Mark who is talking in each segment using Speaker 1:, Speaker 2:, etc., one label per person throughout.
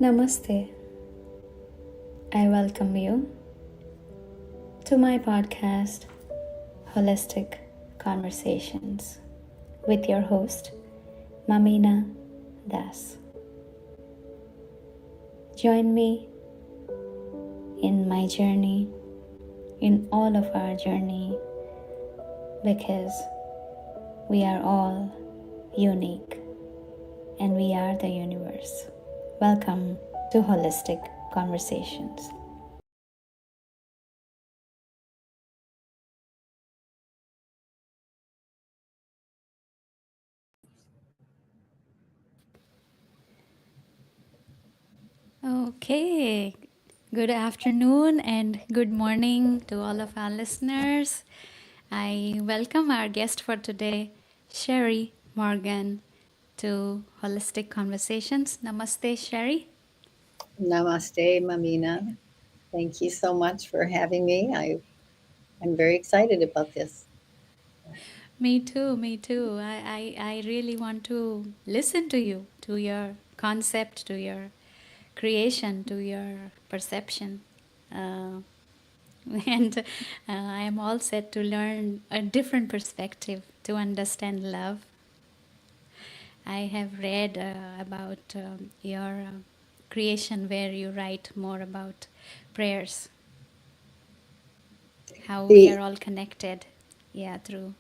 Speaker 1: Namaste. I welcome you to my podcast, Holistic Conversations, with your host, Mamina Das. Join me in my journey, in all of our journey, because we are all unique and we are the universe. Welcome to Holistic Conversations. Okay, good afternoon and good morning to all of our listeners. I welcome our guest for today, Sherry Morgan, to Holistic Conversations. Namaste, Sherry.
Speaker 2: Namaste, Mamina. Thank you so much for having me. I'm very excited about this.
Speaker 1: Me too, me too. I really want to listen to you, to your concept, to your creation, to your perception. Uh, and I am all set to learn a different perspective to understand love. I have read about your creation where you write more about prayers, how we
Speaker 2: The
Speaker 1: are all connected, yeah, through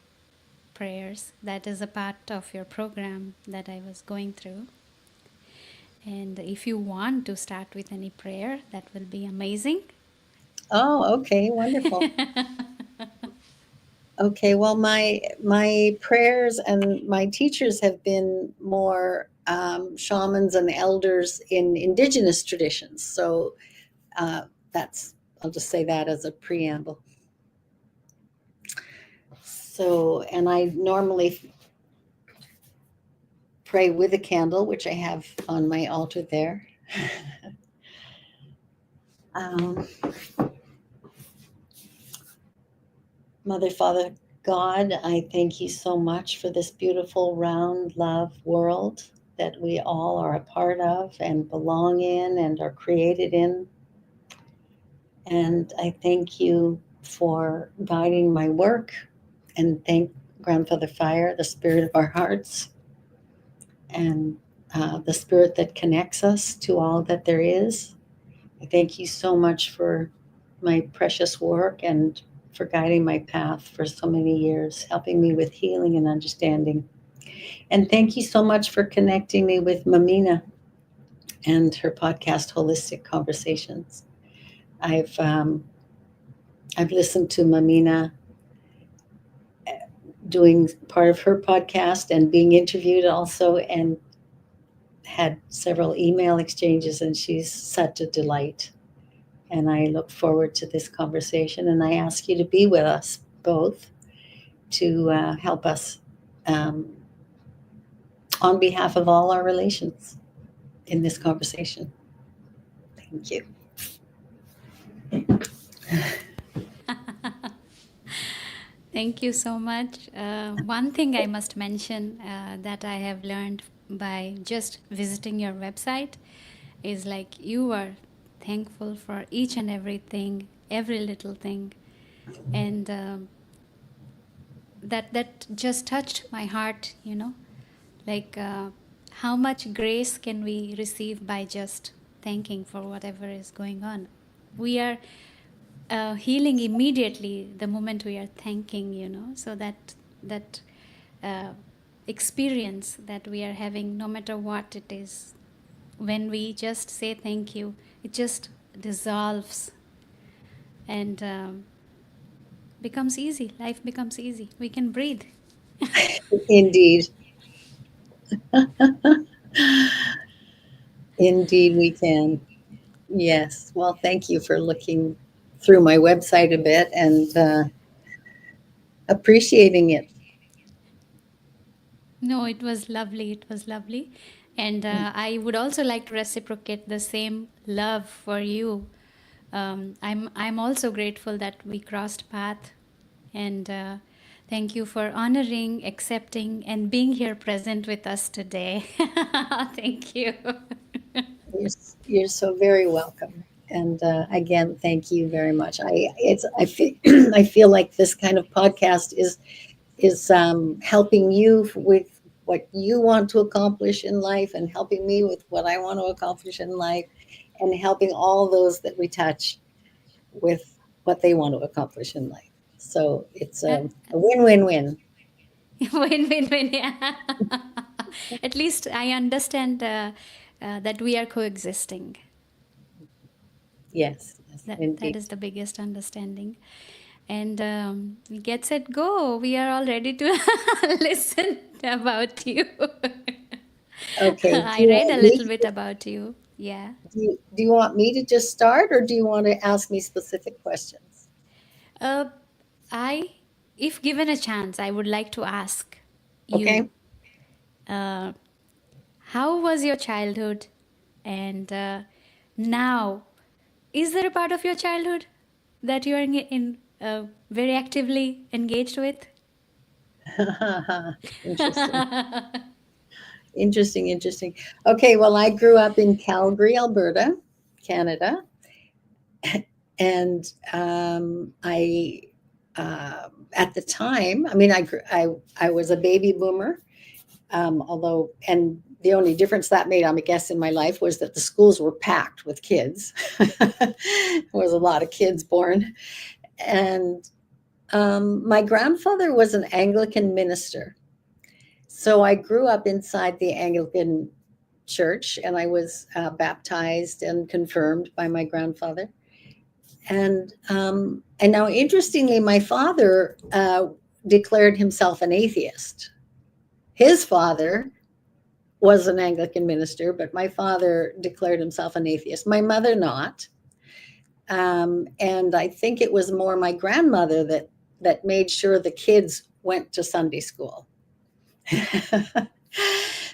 Speaker 1: prayers. That is a part of your program that I was going through. And if you want to start with any prayer, that will be amazing.
Speaker 2: okay, wonderful. Okay, well, my prayers and my teachers have been more shamans and elders in indigenous traditions. So that's I'll just say that as a preamble. So, and I normally pray with a candle, which I have on my altar there. um, Mother, Father, God, I thank you so much for this beautiful, round, love world that we all are a part of and belong in and are created in. And I thank you for guiding my work and thank Grandfather Fire, the spirit of our hearts, and the spirit that connects us to all that there is. I thank you so much for my precious work and for guiding my path for so many years, helping me with healing and understanding. And thank you so much for connecting me with Mamina and her podcast, Holistic Conversations. I've um, I've listened to Mamina doing part of her podcast and being interviewed also, and had several email exchanges, and she's such a delight. And I look forward to this conversation, and I ask you to be with us both to help us um, on behalf of all our relations in this conversation. Thank you.
Speaker 1: Thank you so much. One thing I must mention that I have learned by just visiting your website is like you are thankful for each and everything, every little thing, and that just touched my heart. Like how much grace can we receive by just thanking for whatever is going on. We are healing immediately the moment we are thanking, so that uh, experience that we are having, no matter what it is, when we just say thank you, it just dissolves and becomes easy. Life becomes easy. We can breathe.
Speaker 2: Indeed. Indeed, we can. Yes. Well, thank you for looking through my website a bit and appreciating it.
Speaker 1: No, it was lovely. It was lovely. And I would also like to reciprocate the same love for you. I'm also grateful that we crossed path, and thank you for honoring, accepting, and being here present with us today. Thank you.
Speaker 2: you're so very welcome. And again, thank you very much. I feel I feel like this kind of podcast is helping you with what you want to accomplish in life, and helping me with what I want to accomplish in life, and helping all those that we touch with what they want to accomplish in life. So it's
Speaker 1: Uh,
Speaker 2: a win-win-win.
Speaker 1: win. Yeah. At least I understand that we are coexisting.
Speaker 2: Yes, yes,
Speaker 1: That
Speaker 2: indeed.
Speaker 1: is the biggest understanding. And get set go. We are all ready to listen about you.
Speaker 2: Okay. Do
Speaker 1: I
Speaker 2: you
Speaker 1: read a
Speaker 2: want me
Speaker 1: little bit
Speaker 2: to,
Speaker 1: about you. Yeah.
Speaker 2: do you want me to just start, or do you want to ask me specific questions?
Speaker 1: Uh, I, if given a chance, I would like to ask
Speaker 2: Okay.
Speaker 1: you, uh, how was your childhood? And now, is there a part of your childhood that you are very actively engaged with?
Speaker 2: Interesting. Interesting. Okay, well, I grew up in Calgary, Alberta, Canada, and at the time, I mean, I was a baby boomer, although, and the only difference that made, I guess, in my life was that the schools were packed with kids. There was a lot of kids born, and my grandfather was an Anglican minister. So I grew up inside the Anglican church, and I was baptized and confirmed by my grandfather. And now, interestingly, my father declared himself an atheist. His father was an Anglican minister, but my father declared himself an atheist. My mother not. And I think it was more my grandmother that made sure the kids went to Sunday school.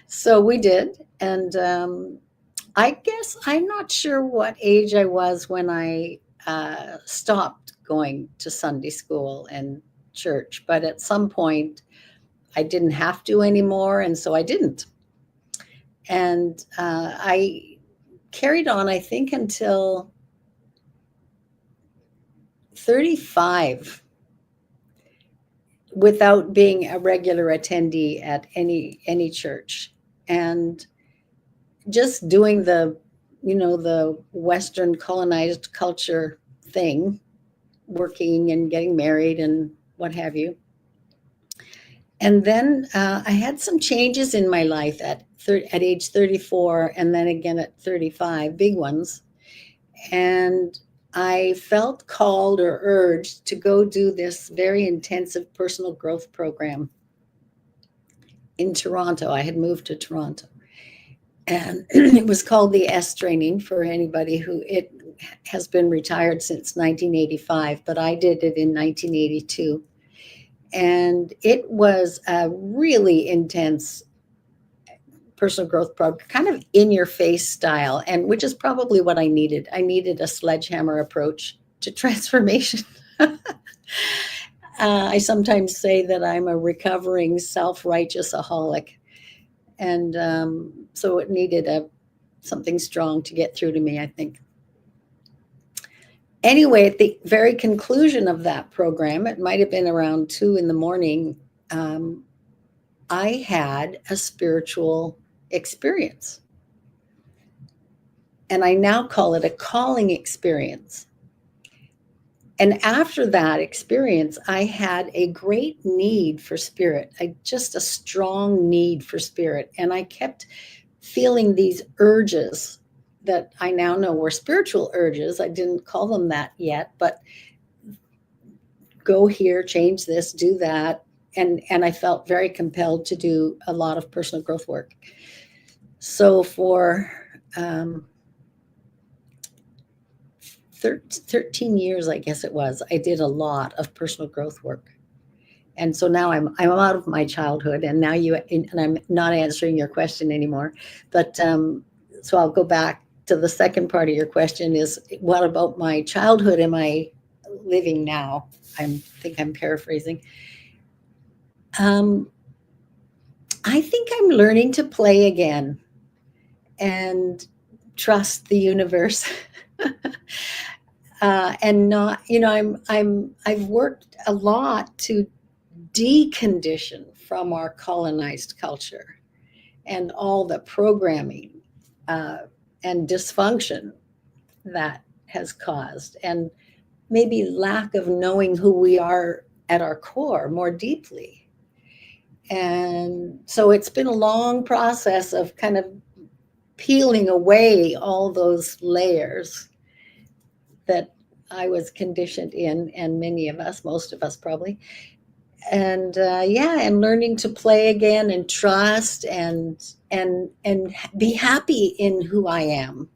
Speaker 2: So we did, and I guess I'm not sure what age I was when I stopped going to Sunday school and church, but at some point I didn't have to anymore, and so I didn't. And I carried on, I think, until 35 without being a regular attendee at any church, and just doing the Western colonized culture thing, working and getting married and what have you. And then I had some changes in my life at age 34, and then again at 35, big ones. And I felt called or urged to go do this very intensive personal growth program in Toronto. I had moved to Toronto. And it was called the S training for anybody who it has been retired since 1985, but I did it in 1982. And it was a really intense personal growth program, kind of in your face style, and which is probably what I needed. I needed a sledgehammer approach to transformation. I sometimes say that I'm a recovering self-righteous aholic, and so it needed something strong to get through to me, I think. Anyway, at the very conclusion of that program, it might have been around 2 in the morning, I had a spiritual experience. And I now call it a calling experience. And after that experience, I had a great need for spirit, just a strong need for spirit. And I kept feeling these urges that I now know were spiritual urges. I didn't call them that yet, but go here, change this, do that. And I felt very compelled to do a lot of personal growth work. So for 13 years, I guess it was, I did a lot of personal growth work. And so now I'm out of my childhood, and now and I'm not answering your question anymore. But so I'll go back to the second part of your question: is what about my childhood am I living now? I think I'm paraphrasing. I think I'm learning to play again, and trust the universe. And not, you know, I've worked a lot to decondition from our colonized culture and all the programming uh, and dysfunction that has caused, and maybe lack of knowing who we are at our core more deeply. And so it's been a long process of kind of peeling away all those layers that I was conditioned in, and many of us, most of us probably. And yeah, and learning to play again and trust and be happy in who I am.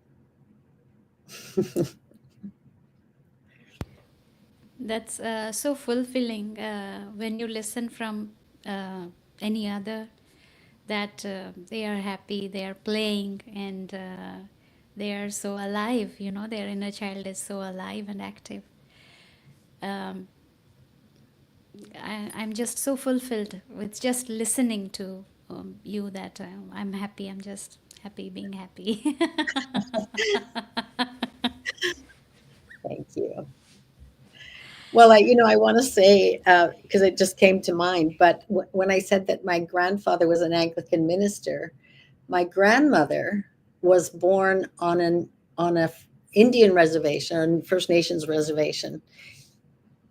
Speaker 1: That's so fulfilling when you listen from any other that they are happy, they are playing, and they are so alive. You know, their inner child is so alive and active. Um, I'm just so fulfilled with just listening to you that I'm happy. I'm just happy being happy.
Speaker 2: Thank you. Well, I want to say, because it just came to mind, but when I said that my grandfather was an Anglican minister, my grandmother was born on a Indian reservation, or First Nations reservation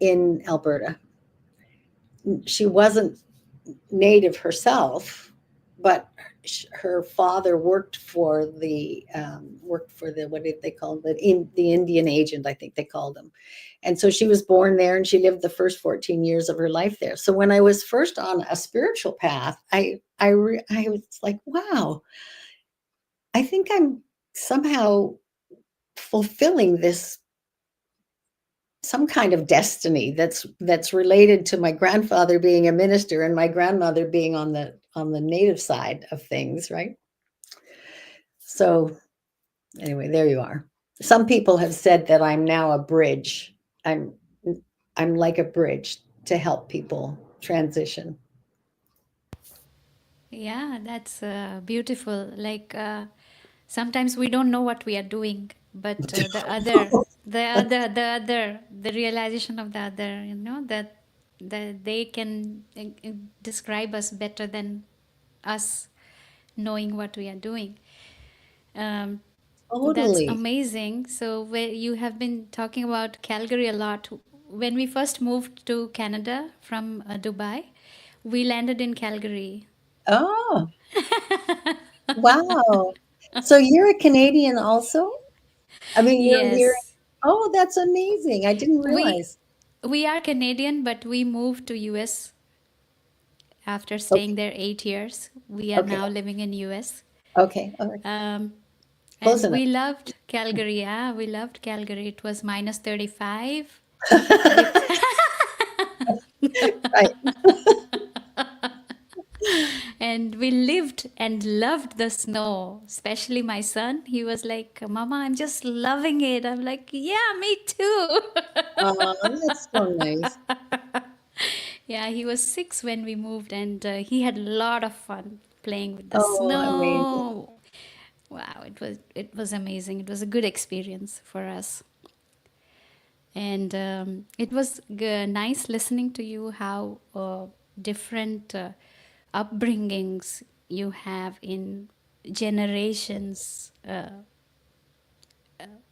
Speaker 2: in Alberta. She wasn't native herself, but her father worked for the what did they call the Indian agent, I think they called him. And so she was born there, and she lived the first 14 years of her life there. So when I was first on a spiritual path, I was like, wow, I think I'm somehow fulfilling this, some kind of destiny that's related to my grandfather being a minister and my grandmother being on the native side of things, right? So anyway, there you are. Some people have said that I'm now a bridge. I'm I'm like a bridge to help people transition.
Speaker 1: Yeah, that's beautiful. Like sometimes we don't know what we are doing, but the realization of the other, you know, that they can describe us better than us knowing what we are doing. Um, that's
Speaker 2: Totally.
Speaker 1: amazing. So where you have been talking about Calgary a lot. When we first moved to Canada from Dubai, we landed in Calgary.
Speaker 2: Oh, wow. So you're a Canadian also? I mean, you're
Speaker 1: Yes.
Speaker 2: oh, that's amazing. I didn't
Speaker 1: We
Speaker 2: realize.
Speaker 1: we are Canadian, but we moved to US after staying
Speaker 2: Okay.
Speaker 1: there 8 years. We are
Speaker 2: Okay.
Speaker 1: now living in US.
Speaker 2: Okay. All right.
Speaker 1: Um,
Speaker 2: Close
Speaker 1: and
Speaker 2: enough.
Speaker 1: we loved Calgary. Yeah, we loved Calgary. It was minus 35 with
Speaker 2: Right.
Speaker 1: and we lived and loved the snow, especially my son. He was like, Mama, I'm just loving it. I'm like, yeah, me too.
Speaker 2: Oh, that's so nice.
Speaker 1: Yeah, he was 6 when we moved, and he had a lot of fun playing with the
Speaker 2: Oh, amazing.
Speaker 1: snow. Wow, it was amazing. It was a good experience for us, and it was nice listening to you how different upbringings you have in generations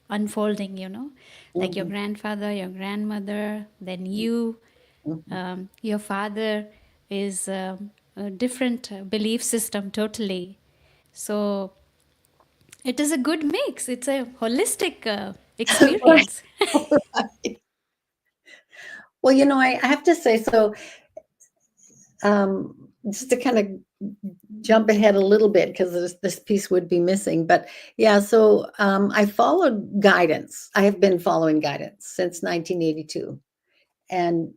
Speaker 1: unfolding. You know, like your
Speaker 2: Mhm,
Speaker 1: grandfather, your grandmother, then you.
Speaker 2: mhm.
Speaker 1: Your father is a different belief system totally. So it is a good mix. It's a holistic
Speaker 2: Right.
Speaker 1: experience.
Speaker 2: Right. Well, I have to say, so just to kind of jump ahead a little bit because this piece would be missing. But yeah, so I followed guidance. I have been following guidance since 1982, and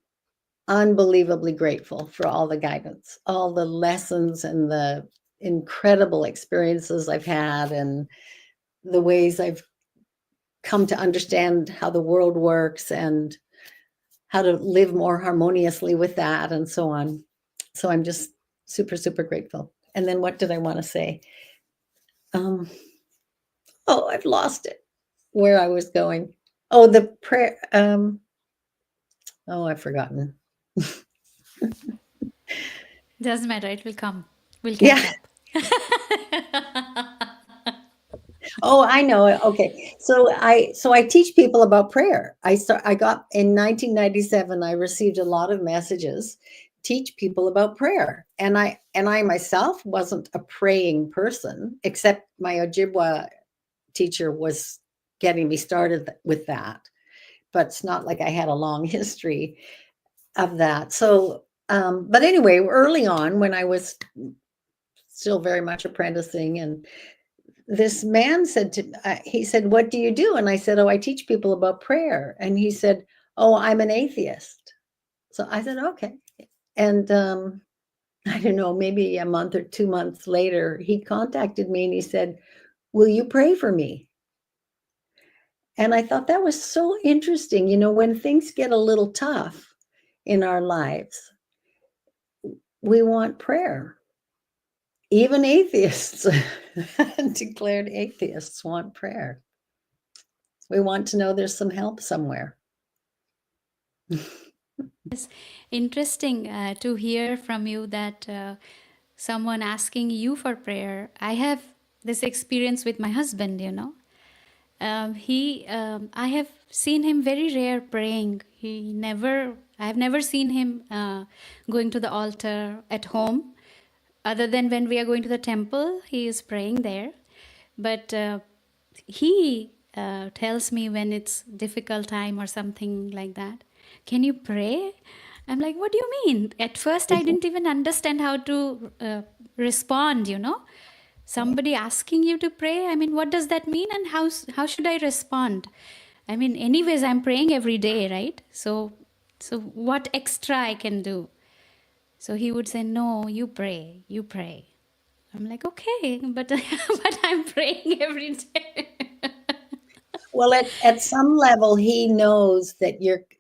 Speaker 2: unbelievably grateful for all the guidance, all the lessons, and the incredible experiences I've had, and the ways I've come to understand how the world works and how to live more harmoniously with that, and so on. So I'm just super, super grateful. And then what did I want to say? Um, Oh, I've lost it. Where I was going. Oh, the prayer. Oh, I've forgotten.
Speaker 1: Doesn't matter. It will come. We'll
Speaker 2: Yeah.
Speaker 1: catch up.
Speaker 2: Oh, I know it. Okay. So I teach people about prayer. I got in 1997 I received a lot of messages teach people about prayer. And I myself wasn't a praying person, except my Ojibwa teacher was getting me started with that. But it's not like I had a long history of that. So but anyway, early on when I was still very much apprenticing, and this man said to he said, "What do you do?" And I said, "Oh, I teach people about prayer." And he said, "Oh, I'm an atheist." So I said, "Okay." And I don't know, maybe a month or 2 months later, he contacted me and he said, "Will you pray for me?" And I thought that was so interesting. When things get a little tough in our lives, we want prayer. Even atheists, declared atheists, want prayer. We want to know there's some help somewhere.
Speaker 1: Interesting to hear from you that someone asking you for prayer. I have this experience with my husband. I have seen him very rare praying. I've never seen him going to the altar at home. Other than when we are going to the temple, he is praying there. But he tells me when it's difficult time or something like that, can you pray? I'm like, what do you mean? At first I didn't even understand how to respond. Somebody asking you to pray, I mean, what does that mean, and how should I respond? I mean, anyways, I'm praying every day, right? So what extra I can do? So he would say, no, you pray, you pray. I'm like, okay, but but I'm praying every day.
Speaker 2: Well, at some level, he knows that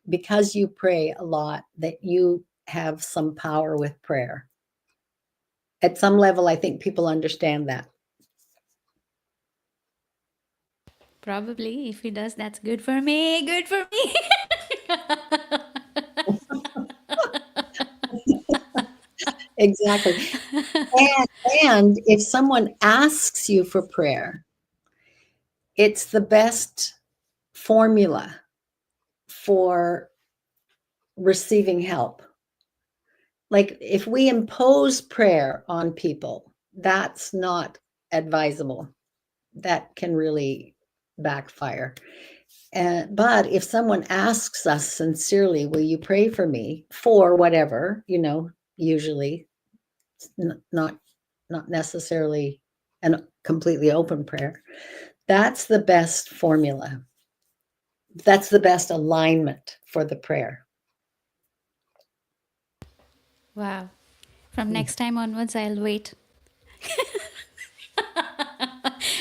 Speaker 2: because you pray a lot, that you have some power with prayer. At some level, I think people understand that.
Speaker 1: Probably, if he does, that's good for me. Good for me.
Speaker 2: Exactly. And if someone asks you for prayer, it's the best formula for receiving help. Like if we impose prayer on people, that's not advisable. That can really backfire. But if someone asks us sincerely, will you pray for me for whatever, usually not necessarily a completely open prayer, that's the best formula. That's the best alignment for the prayer.
Speaker 1: Wow. From
Speaker 2: Mm.
Speaker 1: next time onwards, I'll wait.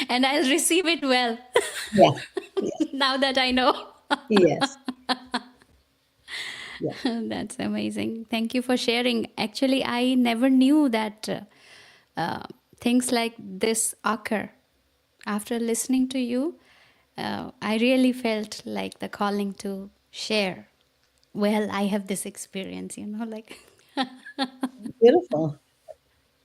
Speaker 1: And I'll receive it well.
Speaker 2: Yeah. Yes.
Speaker 1: Now that I know.
Speaker 2: Yes. Yeah.
Speaker 1: That's amazing. Thank you for sharing. Actually, I never knew that things like this occur. After listening to you, I really felt like the calling to share. Well, I have this experience, like.
Speaker 2: Beautiful.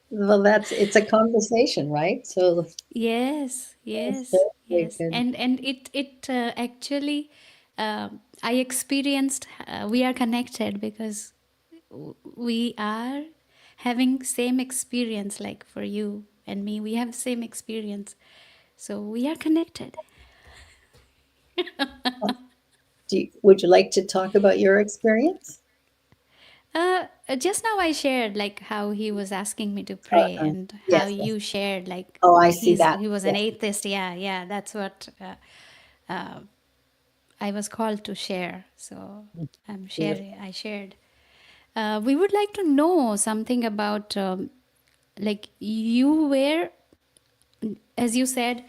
Speaker 2: Well, it's a conversation, right? So
Speaker 1: Yes,
Speaker 2: it's
Speaker 1: yes,
Speaker 2: very
Speaker 1: yes,
Speaker 2: good.
Speaker 1: and it actually I experienced. We are connected because we are having same experience. Like for you and me, we have same experience, so we are connected.
Speaker 2: Would you like to talk about your experience?
Speaker 1: Just now I shared like how he was asking me to pray, and how
Speaker 2: Yes, yes.
Speaker 1: you shared like
Speaker 2: Oh, I see that.
Speaker 1: he was an
Speaker 2: Yes.
Speaker 1: atheist. Yeah, yeah, that's what I was called to share. So I'm sharing.
Speaker 2: Beautiful.
Speaker 1: I shared. We would like to know something about like you were, as you said,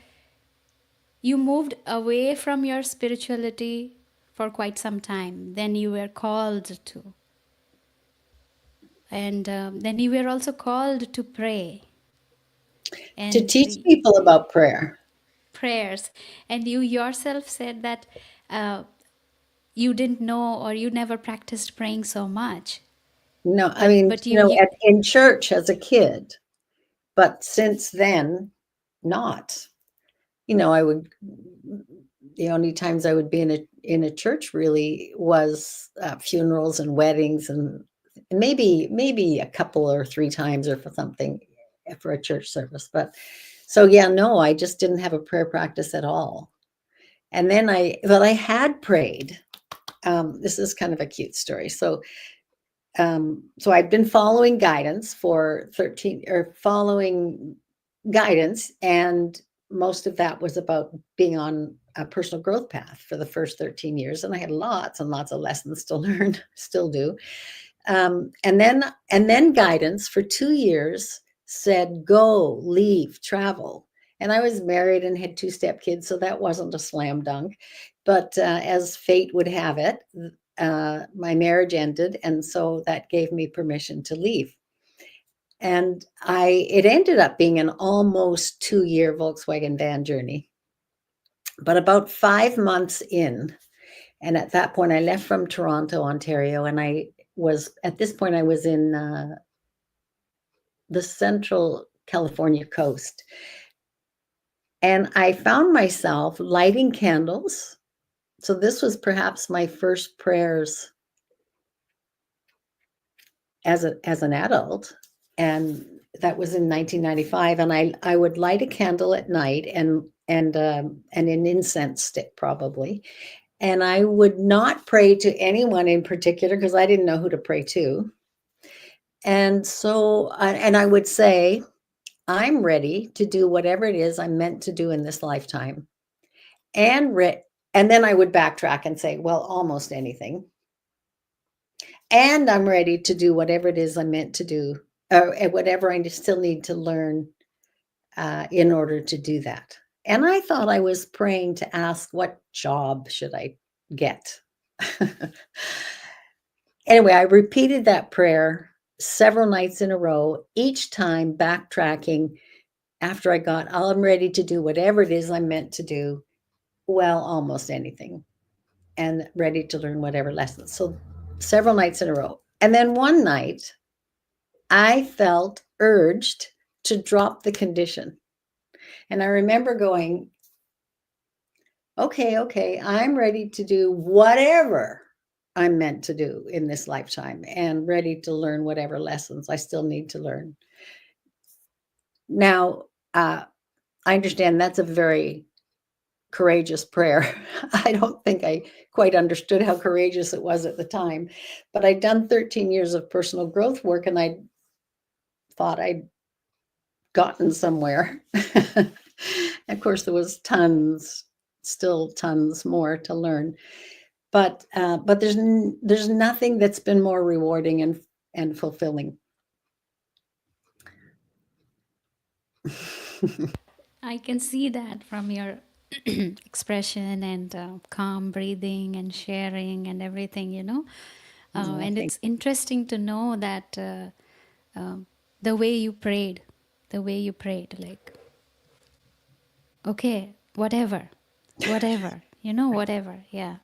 Speaker 1: you moved away from your spirituality for quite some time. Then you were called to, and then you were also called to pray.
Speaker 2: To
Speaker 1: And
Speaker 2: teach people about prayer.
Speaker 1: prayers, and you yourself said that you didn't know, or you never practiced praying so much.
Speaker 2: No, I mean,
Speaker 1: But you
Speaker 2: in church as a kid, but since then, not. I would, the only times I would be in a church really was funerals and weddings, and maybe a couple or three times or for something for a church service. But so yeah, no, I just didn't have a prayer practice at all. And then I had prayed. This is kind of a cute story. So I've been following guidance for 13 or following guidance, and most of that was about being on a personal growth path for the first 13 years. And I had lots and lots of lessons to learn, still do. And then guidance for 2 years said, go, leave, travel. And I was married and had 2 stepkids, so that wasn't a slam dunk. But as fate would have it, my marriage ended, and so that gave me permission to leave. And it ended up being an almost 2-year Volkswagen van journey. But about 5 months in, and at that point I left from Toronto, Ontario, and at this point I was in the central California coast. And I found myself lighting candles. So this was perhaps my first prayers as an adult, and that was in 1995. And I would light a candle at night and an incense stick probably, and I would not pray to anyone in particular because I didn't know who to pray to. And so, and I would say, I'm ready to do whatever it is I'm meant to do in this lifetime. And then I would backtrack and say, well, almost anything. And I'm ready to do whatever it is I'm meant to do, or whatever I still need to learn in order to do that. And I thought I was praying to ask, what job should I get? Anyway, I repeated that prayer several nights in a row, each time backtracking after I got, I'm ready to do whatever it is I'm meant to do. Well, almost anything, and ready to learn whatever lessons. So several nights in a row. And then one night, I felt urged to drop the condition. And I remember going, okay, I'm ready to do whatever I'm meant to do in this lifetime, and ready to learn whatever lessons I still need to learn. Now, I understand that's a very courageous prayer. I don't think I quite understood how courageous it was at the time, but I'd done 13 years of personal growth work, and I thought I'd gotten somewhere. Of course, there was still tons more to learn, but there's nothing that's been more rewarding and fulfilling.
Speaker 1: I can see that from your expression and calm breathing and sharing and everything, and it's interesting to know that the way you prayed, like, okay, whatever, whatever, yeah.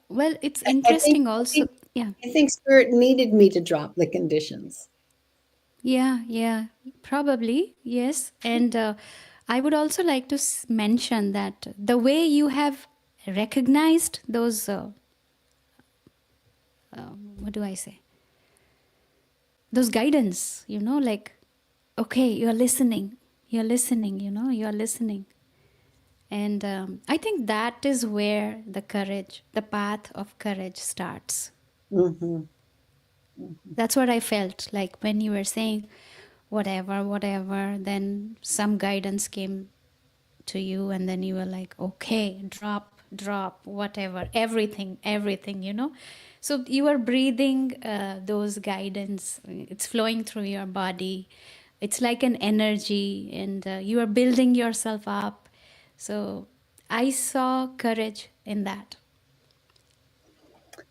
Speaker 1: Well, it's interesting also. Yeah.
Speaker 2: I think Spirit needed me to drop the conditions.
Speaker 1: Yeah, probably, yes. And I would also like to mention that the way you have recognized those, what do I say? Those guidance, like, okay, you're listening, you're listening. And I think that is where the path of courage starts.
Speaker 2: Mm-hmm.
Speaker 1: That's what I felt like when you were saying, whatever, then some guidance came to you, and then you were like, okay, drop, whatever, everything, So you are breathing those guidance. It's flowing through your body. It's like an energy, and you are building yourself up. So I saw courage in that.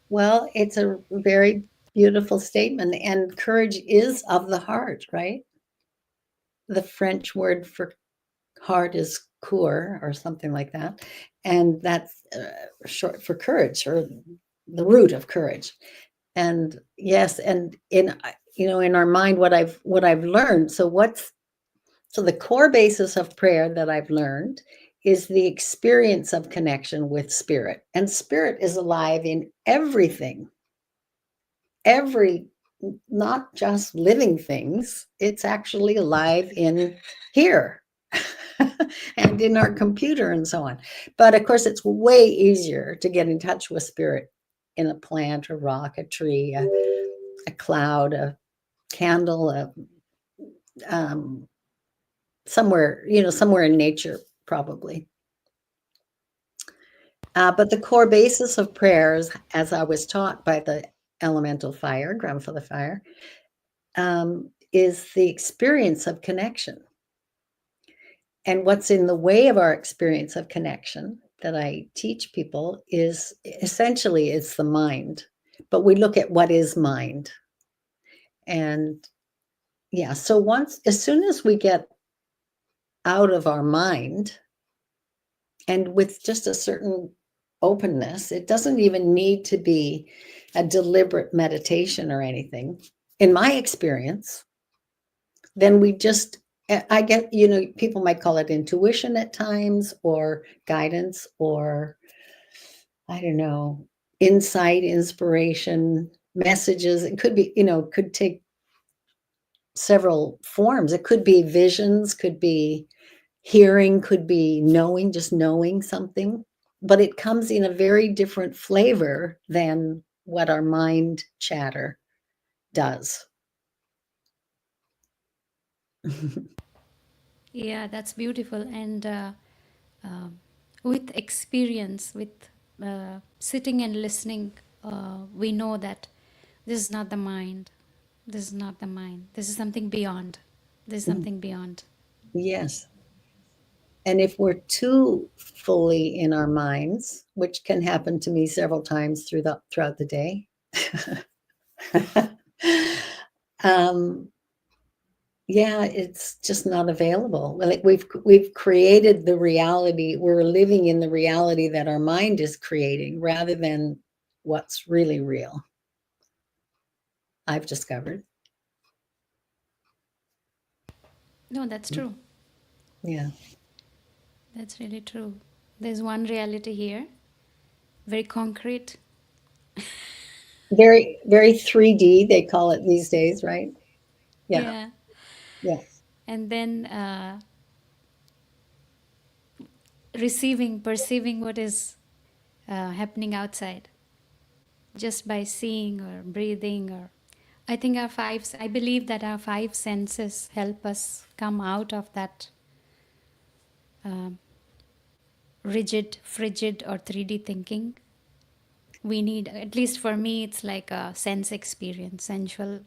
Speaker 2: Well, it's a very beautiful statement, and courage is of the heart, right? The French word for heart is kur or something like that, and that's short for courage, or the root of courage. And yes, and in in our mind, what I've learned. So the core basis of prayer that I've learned is the experience of connection with spirit, and spirit is alive in everything, every not just living things, it's actually alive in here and in our computer and so on. But of course, it's way easier to get in touch with spirit in a plant, a rock, a tree, a cloud, a candle, um, somewhere, somewhere in nature, probably. But the core basis of prayers, as I was taught by the elemental fire, grandfather fire, is the experience of connection. And what's in the way of our experience of connection that I teach people is essentially it's the mind. But we look at what is mind. And yeah, so as soon as we get out of our mind, and with just a certain openness, it doesn't even need to be a deliberate meditation or anything. In my experience, then we just, I get, people might call it intuition at times, or guidance, or I don't know, insight, inspiration, messages. It could be, could take several forms. It could be visions, could be hearing, could be knowing, just knowing something, but it comes in a very different flavor than what our mind chatter does.
Speaker 1: Yeah, that's beautiful. And with experience, with sitting and listening, we know that this is not the mind. This is not the mind. This is something beyond. This is something beyond.
Speaker 2: Yes. And if we're too fully in our minds, which can happen to me several times throughout the day, um, yeah, it's just not available. Like we've created the reality. We're living in the reality that our mind is creating rather than what's really real. I've discovered.
Speaker 1: No, that's true.
Speaker 2: Yeah.
Speaker 1: That's really true. There's one reality here, very concrete.
Speaker 2: Very, very 3D, they call it these days, right? Yeah.
Speaker 1: Yeah.
Speaker 2: Yeah.
Speaker 1: And then perceiving what is happening outside just by seeing or breathing, or I think I believe that our five senses help us come out of that um, rigid, frigid, or 3D thinking. We need, at least for me, it's like a sense experience, sensual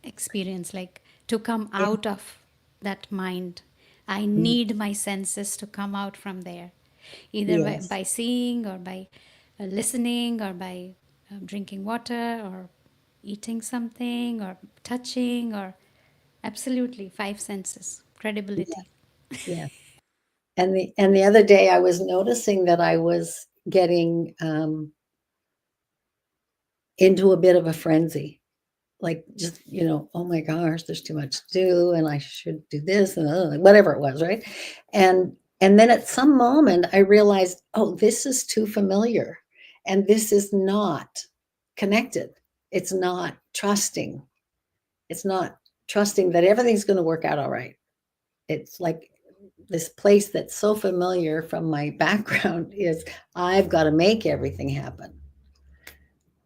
Speaker 1: experience, like to come
Speaker 2: Yeah.
Speaker 1: out of that mind. I
Speaker 2: Mhm.
Speaker 1: need my senses to come out from there, either
Speaker 2: Yes.
Speaker 1: by seeing, or by listening, or by drinking water, or eating something, or touching, or absolutely five senses,
Speaker 2: Yeah.
Speaker 1: credibility.
Speaker 2: Yeah. And the other day I was noticing that I was getting into a bit of a frenzy. Like just, oh my gosh, there's too much to do and I should do this and whatever it was, right? And then at some moment I realized, oh, this is too familiar and this is not connected. It's not trusting. It's not trusting that everything's going to work out all right. It's like this place that's so familiar from my background is I've got to make everything happen,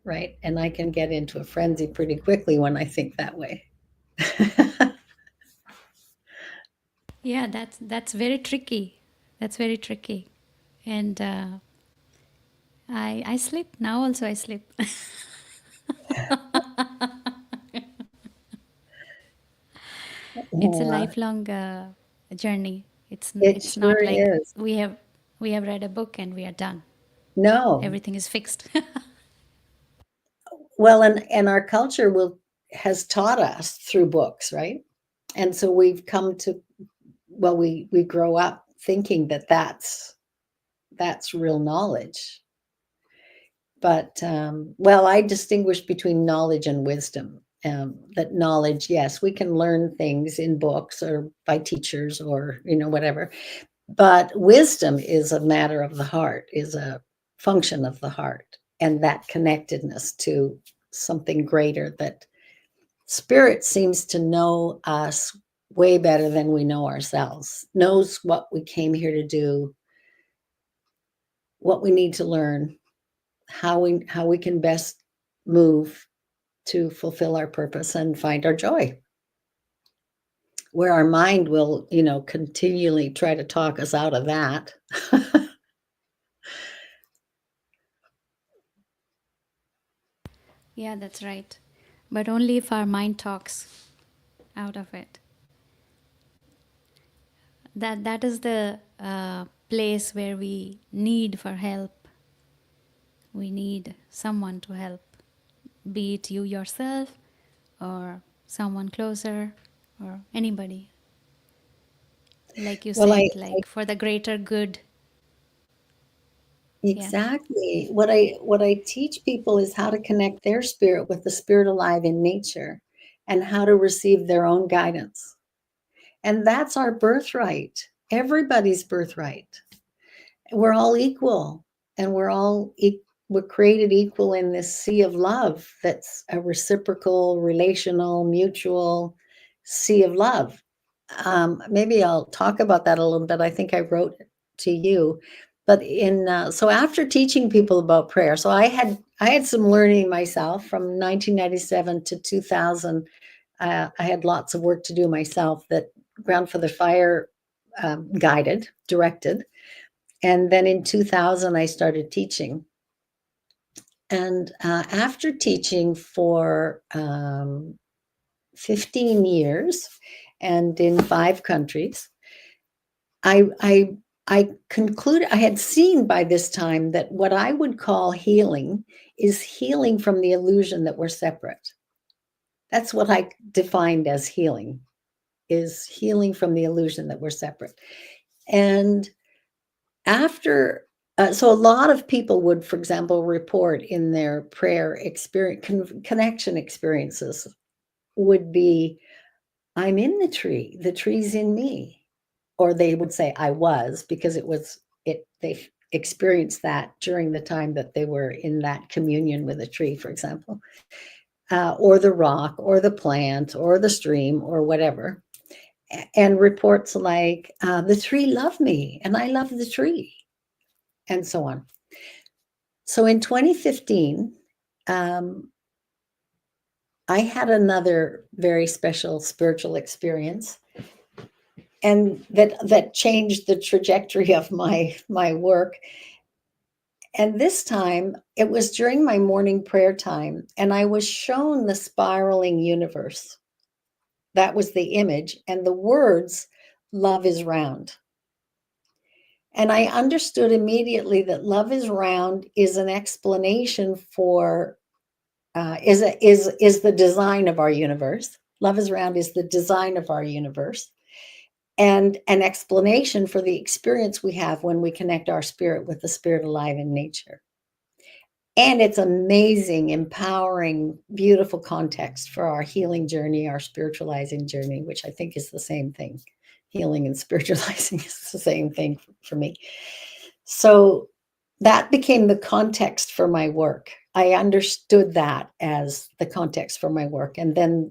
Speaker 2: right? And I can get into a frenzy pretty quickly when I think that way.
Speaker 1: Yeah, that's very tricky. That's very tricky. And I sleep now. Also, I sleep. It's a
Speaker 2: Yeah,
Speaker 1: lifelong journey.
Speaker 2: it
Speaker 1: It's not
Speaker 2: sure
Speaker 1: like
Speaker 2: is.
Speaker 1: we have read a book and we are done.
Speaker 2: No.
Speaker 1: Everything is fixed.
Speaker 2: Well, and our culture has taught us through books, right? And so we've come to, well, we grow up thinking that that's real knowledge. But well, I distinguish between knowledge and wisdom. That knowledge, yes, we can learn things in books or by teachers or whatever. But wisdom is a matter of the heart, is a function of the heart, and that connectedness to something greater. That spirit seems to know us way better than we know ourselves, knows what we came here to do, what we need to learn, how we can best move to fulfill our purpose and find our joy. Where our mind will, continually try to talk us out of that.
Speaker 1: Yeah, that's right. But only if our mind talks out of it. That is the place where we need for help. We need someone to help, be it you yourself or someone closer or anybody. Like you
Speaker 2: Well,
Speaker 1: said, like for the greater good. Yeah.
Speaker 2: exactly. What I teach people is how to connect their spirit with the spirit alive in nature and how to receive their own guidance. And that's our birthright. Everybody's birthright. We're all equal, and we're created equal in this sea of love that's a reciprocal, relational, mutual sea of love. Maybe I'll talk about that a little bit. I think I wrote to you, but so after teaching people about prayer, so I had some learning myself from 1997 to 2000. I had lots of work to do myself that Grandfather Fire guided, directed, and then in 2000 I started teaching. And after teaching for 15 years and in 5 countries, I concluded, I had seen by this time that what I would call healing is healing from the illusion that we're separate. That's what I defined as healing, is healing from the illusion that we're separate. And after, so a lot of people would, for example, report in their prayer experience, connection experiences would be, I'm in the tree's in me. Or they would say I was, because they experienced that during the time that they were in that communion with a tree, for example, or the rock or the plant or the stream or whatever. And reports like, the tree loved me and I love the tree, and so on. So in 2015, I had another very special spiritual experience, and that changed the trajectory of my work. And this time it was during my morning prayer time, and I was shown the spiraling universe. That was the image, and the words, love is round. And I understood immediately that love is round is an explanation for, is the design of our universe. Love is round is the design of our universe, and an explanation for the experience we have when we connect our spirit with the spirit alive in nature. And it's amazing, empowering, beautiful context for our healing journey, our spiritualizing journey, which I think is the same thing. Healing and spiritualizing is the same thing for me. So that became the context for my work. I understood that as the context for my work. And then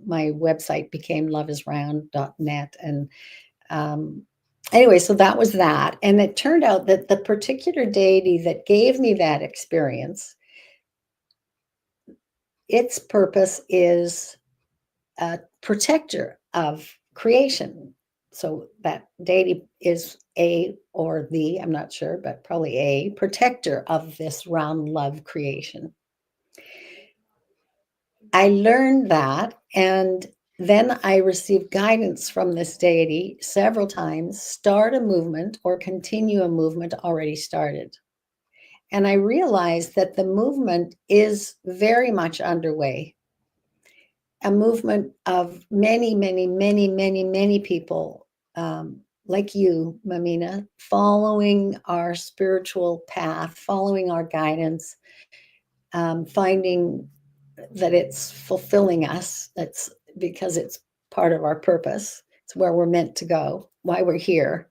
Speaker 2: my website became loveisround.net. And anyway, so that was that. And it turned out that the particular deity that gave me that experience, its purpose is a protector of creation. So that deity is I'm not sure, but probably a protector of this round love creation. I learned that, and then I received guidance from this deity several times: start a movement or continue a movement already started. And I realized that the movement is very much underway. A movement of many, many, many, many, many people like you, Mamina, following our spiritual path, following our guidance, finding that it's fulfilling us. That's because it's part of our purpose. It's where we're meant to go, why we're here.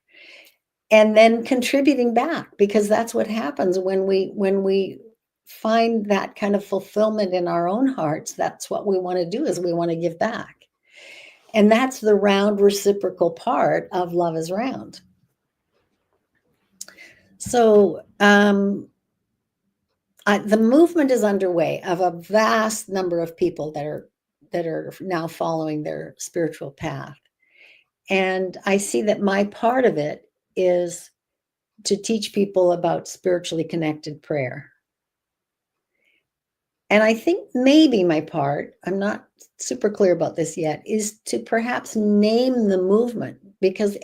Speaker 2: And then contributing back, because that's what happens when we find that kind of fulfillment in our own hearts. That's what we want to do, is we want to give back. And that's the round reciprocal part of Love is Round. So the movement is underway of a vast number of people that are now following their spiritual path. And I see that my part of it is to teach people about spiritually connected prayer. And I think maybe my part, I'm not super clear about this yet, is to perhaps name the movement, because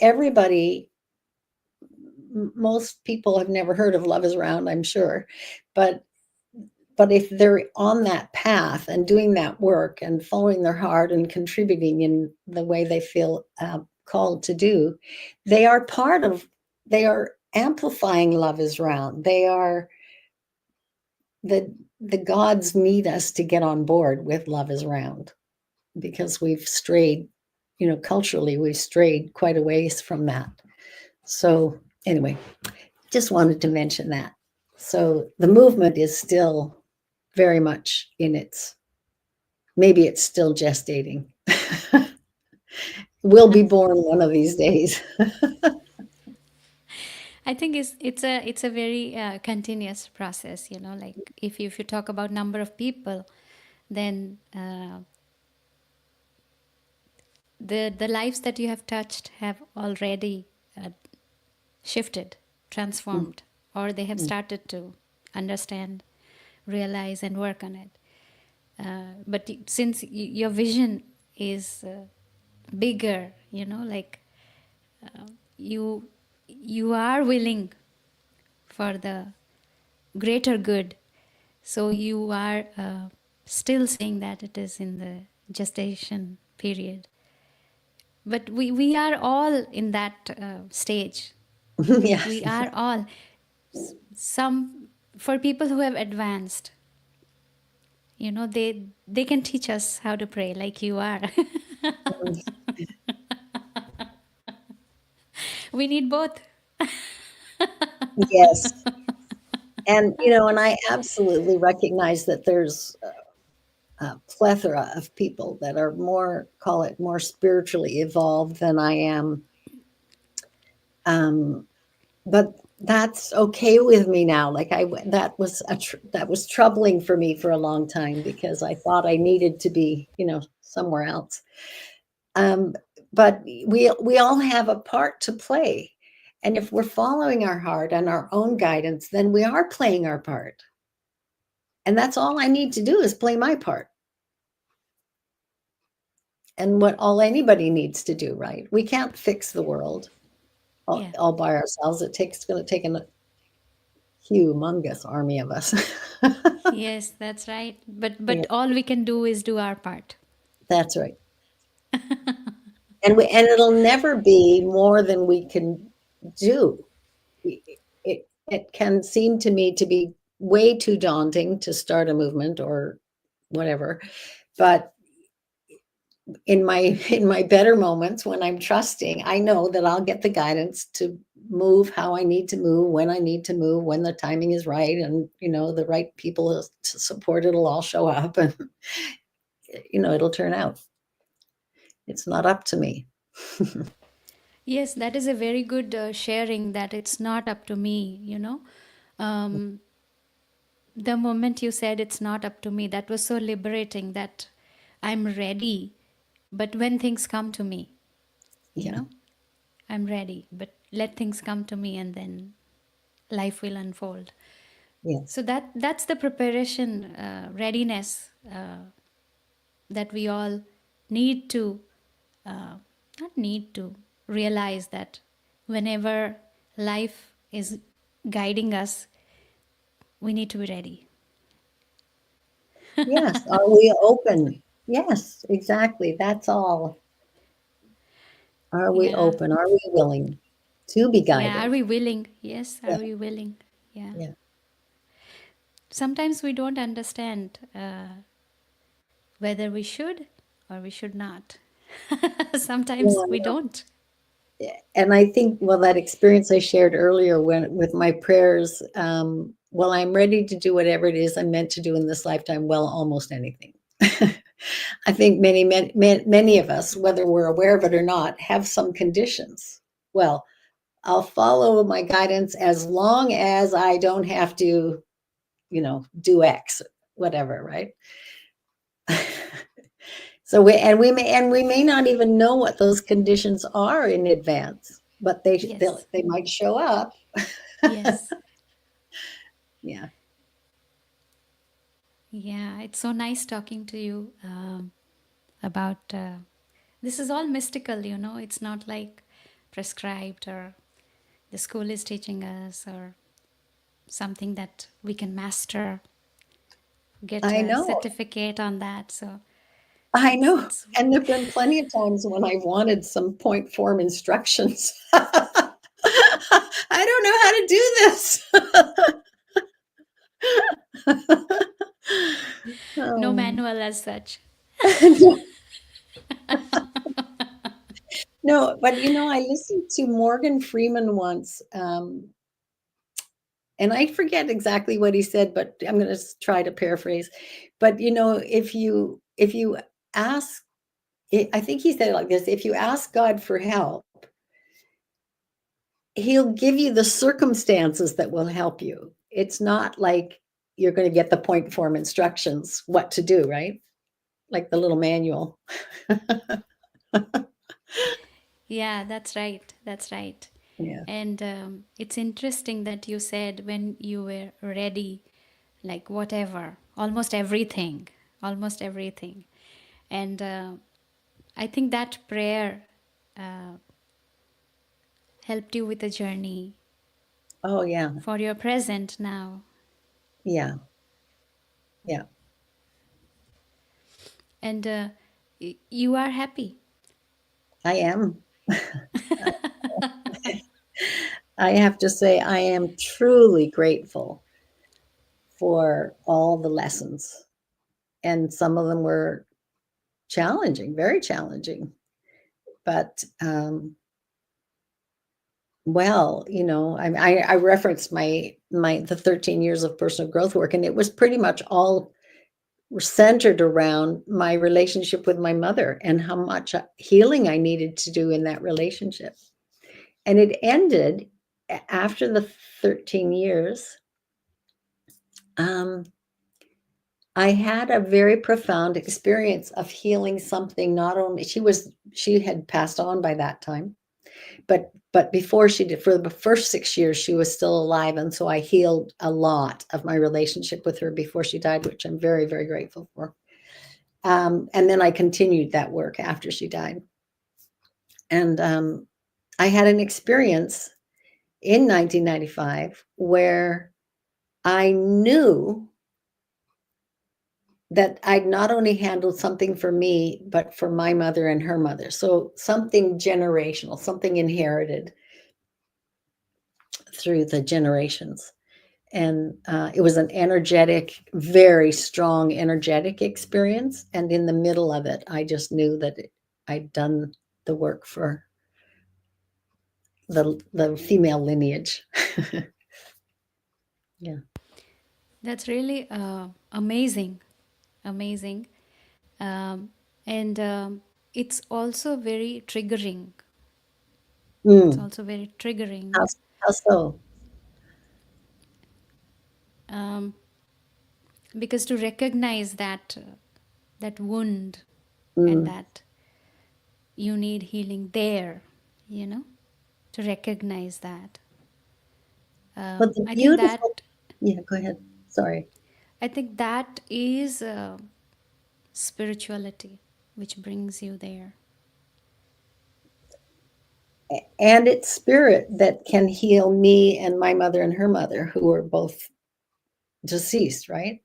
Speaker 2: most people have never heard of Love is Round, I'm sure. But if they're on that path and doing that work and following their heart and contributing in the way they feel called to do, they are they are amplifying Love is Round. They are the gods need us to get on board with Love is Round, because we've strayed, culturally, we've strayed quite a ways from that. So anyway, just wanted to mention that. So the movement is still very much maybe it's still gestating. Will be born one of these days.
Speaker 1: I think it's a very continuous process. Like if you talk about number of people, then the lives that you have touched have already shifted,
Speaker 2: Mm,
Speaker 1: transformed, or they have
Speaker 2: mm.
Speaker 1: started to understand, realize, and work on it. But since your vision is bigger, like you you are willing for the greater good, so you are still saying that it is in the gestation period. But we are all in that stage.
Speaker 2: Yes,
Speaker 1: We are all some for people who have advanced, they can teach us how to pray like you are. We need both.
Speaker 2: yes. And I absolutely recognize that there's a plethora of people that are call it more spiritually evolved than I am. Um, but that's okay with me now. Like that was troubling for me for a long time, because I thought I needed to be, somewhere else. Um, but we all have a part to play. And if we're following our heart and our own guidance, then we are playing our part. And that's all I need to do, is play my part. And what all anybody needs to do, right? We can't fix the world all,
Speaker 1: Yeah.
Speaker 2: all by ourselves. It's going to take a humongous army of us.
Speaker 1: Yes, that's right. But
Speaker 2: Yeah,
Speaker 1: but all we can do is do our part.
Speaker 2: that's right. And it'll never be more than we can do. It can seem to me to be way too daunting to start a movement or whatever. But in my better moments, when I'm trusting, I know that I'll get the guidance to move how I need to move, when I need to move, when the timing is right, and the right people to support it'll all show up, and it'll turn out. It's not up to me.
Speaker 1: Yes, that is a very good sharing, that it's not up to me. Um, the moment you said it's not up to me, that was so liberating, that I'm ready. But when things come to me, you
Speaker 2: Yeah.
Speaker 1: know, I'm ready. But let things come to me, and then life will unfold.
Speaker 2: Yes.
Speaker 1: So that's the preparation, readiness that we all need to, not need to, realize that whenever life is guiding us, we need to be ready.
Speaker 2: Yes. Are we open? Yes, exactly. That's all. Are we
Speaker 1: Yeah.
Speaker 2: open? Are we willing? to be
Speaker 1: Yeah, are
Speaker 2: guided.
Speaker 1: we willing? Yes, are
Speaker 2: Yeah,
Speaker 1: we willing? Yeah.
Speaker 2: yeah.
Speaker 1: Sometimes we don't understand whether we should or we should not. Sometimes we
Speaker 2: Well,
Speaker 1: don't.
Speaker 2: and I think, well, that experience I shared earlier when with my prayers, well, I'm ready to do whatever it is I'm meant to do in this lifetime. Well, almost anything. I think many of us, whether we're aware of it or not, have some conditions. Well, I'll follow my guidance as long as I don't have to, do X, whatever, right? So we may not even know what those conditions are in advance, but
Speaker 1: Yes.
Speaker 2: they might show up.
Speaker 1: Yes.
Speaker 2: Yeah,
Speaker 1: Yeah. It's so nice talking to you about this is all mystical, It's not like prescribed or the school is teaching us or something that we can master, get
Speaker 2: I
Speaker 1: a
Speaker 2: know.
Speaker 1: certificate on that. So
Speaker 2: I
Speaker 1: it's
Speaker 2: know.
Speaker 1: it's
Speaker 2: And there've been plenty of times when I wanted some point form instructions. I don't know how to do this.
Speaker 1: no
Speaker 2: Oh.
Speaker 1: manual as such.
Speaker 2: No, but I listened to Morgan Freeman once, and I forget exactly what he said, but I'm going to try to paraphrase. But if you ask, I think he said it like this: if you ask God for help, He'll give you the circumstances that will help you. It's not like you're going to get the point form instructions what to do, right? Like the little manual.
Speaker 1: Yeah, that's right. That's right.
Speaker 2: Yeah.
Speaker 1: And it's interesting that you said when you were ready, like whatever, almost everything. And I think that prayer uh, helped you with the journey
Speaker 2: Oh, yeah.
Speaker 1: for your present now.
Speaker 2: Yeah. Yeah.
Speaker 1: And you are happy.
Speaker 2: I am. I have to say, I am truly grateful for all the lessons. And some of them were challenging, very challenging. But, well, I referenced the 13 years of personal growth work, and it was pretty much all centered around my relationship with my mother and how much healing I needed to do in that relationship. And it ended after the 13 years. Um, I had a very profound experience of healing something. Not only she had passed on by that time, but before she did, for the first 6 years, she was still alive, and so I healed a lot of my relationship with her before she died, which I'm very, very grateful for. And then I continued that work after she died, and I had an experience in 1995 where I knew that I'd not only handled something for me, but for my mother and her mother. So something generational, something inherited through the generations. And it was an energetic, very strong energetic experience. And in the middle of it, I just knew that I'd done the work for the female lineage. Yeah.
Speaker 1: That's really amazing, amazing. Um, and it's also very triggering. It's
Speaker 2: Mm.
Speaker 1: also very triggering
Speaker 2: How, how so?
Speaker 1: um, because to recognize that wound and
Speaker 2: Mm.
Speaker 1: that you need healing there, you know, to recognize that.
Speaker 2: But the
Speaker 1: I think
Speaker 2: beautiful,
Speaker 1: that
Speaker 2: yeah, go ahead. Sorry.
Speaker 1: I think that is spirituality, which brings you there.
Speaker 2: And it's spirit that can heal me and my mother and her mother, who are both deceased, right?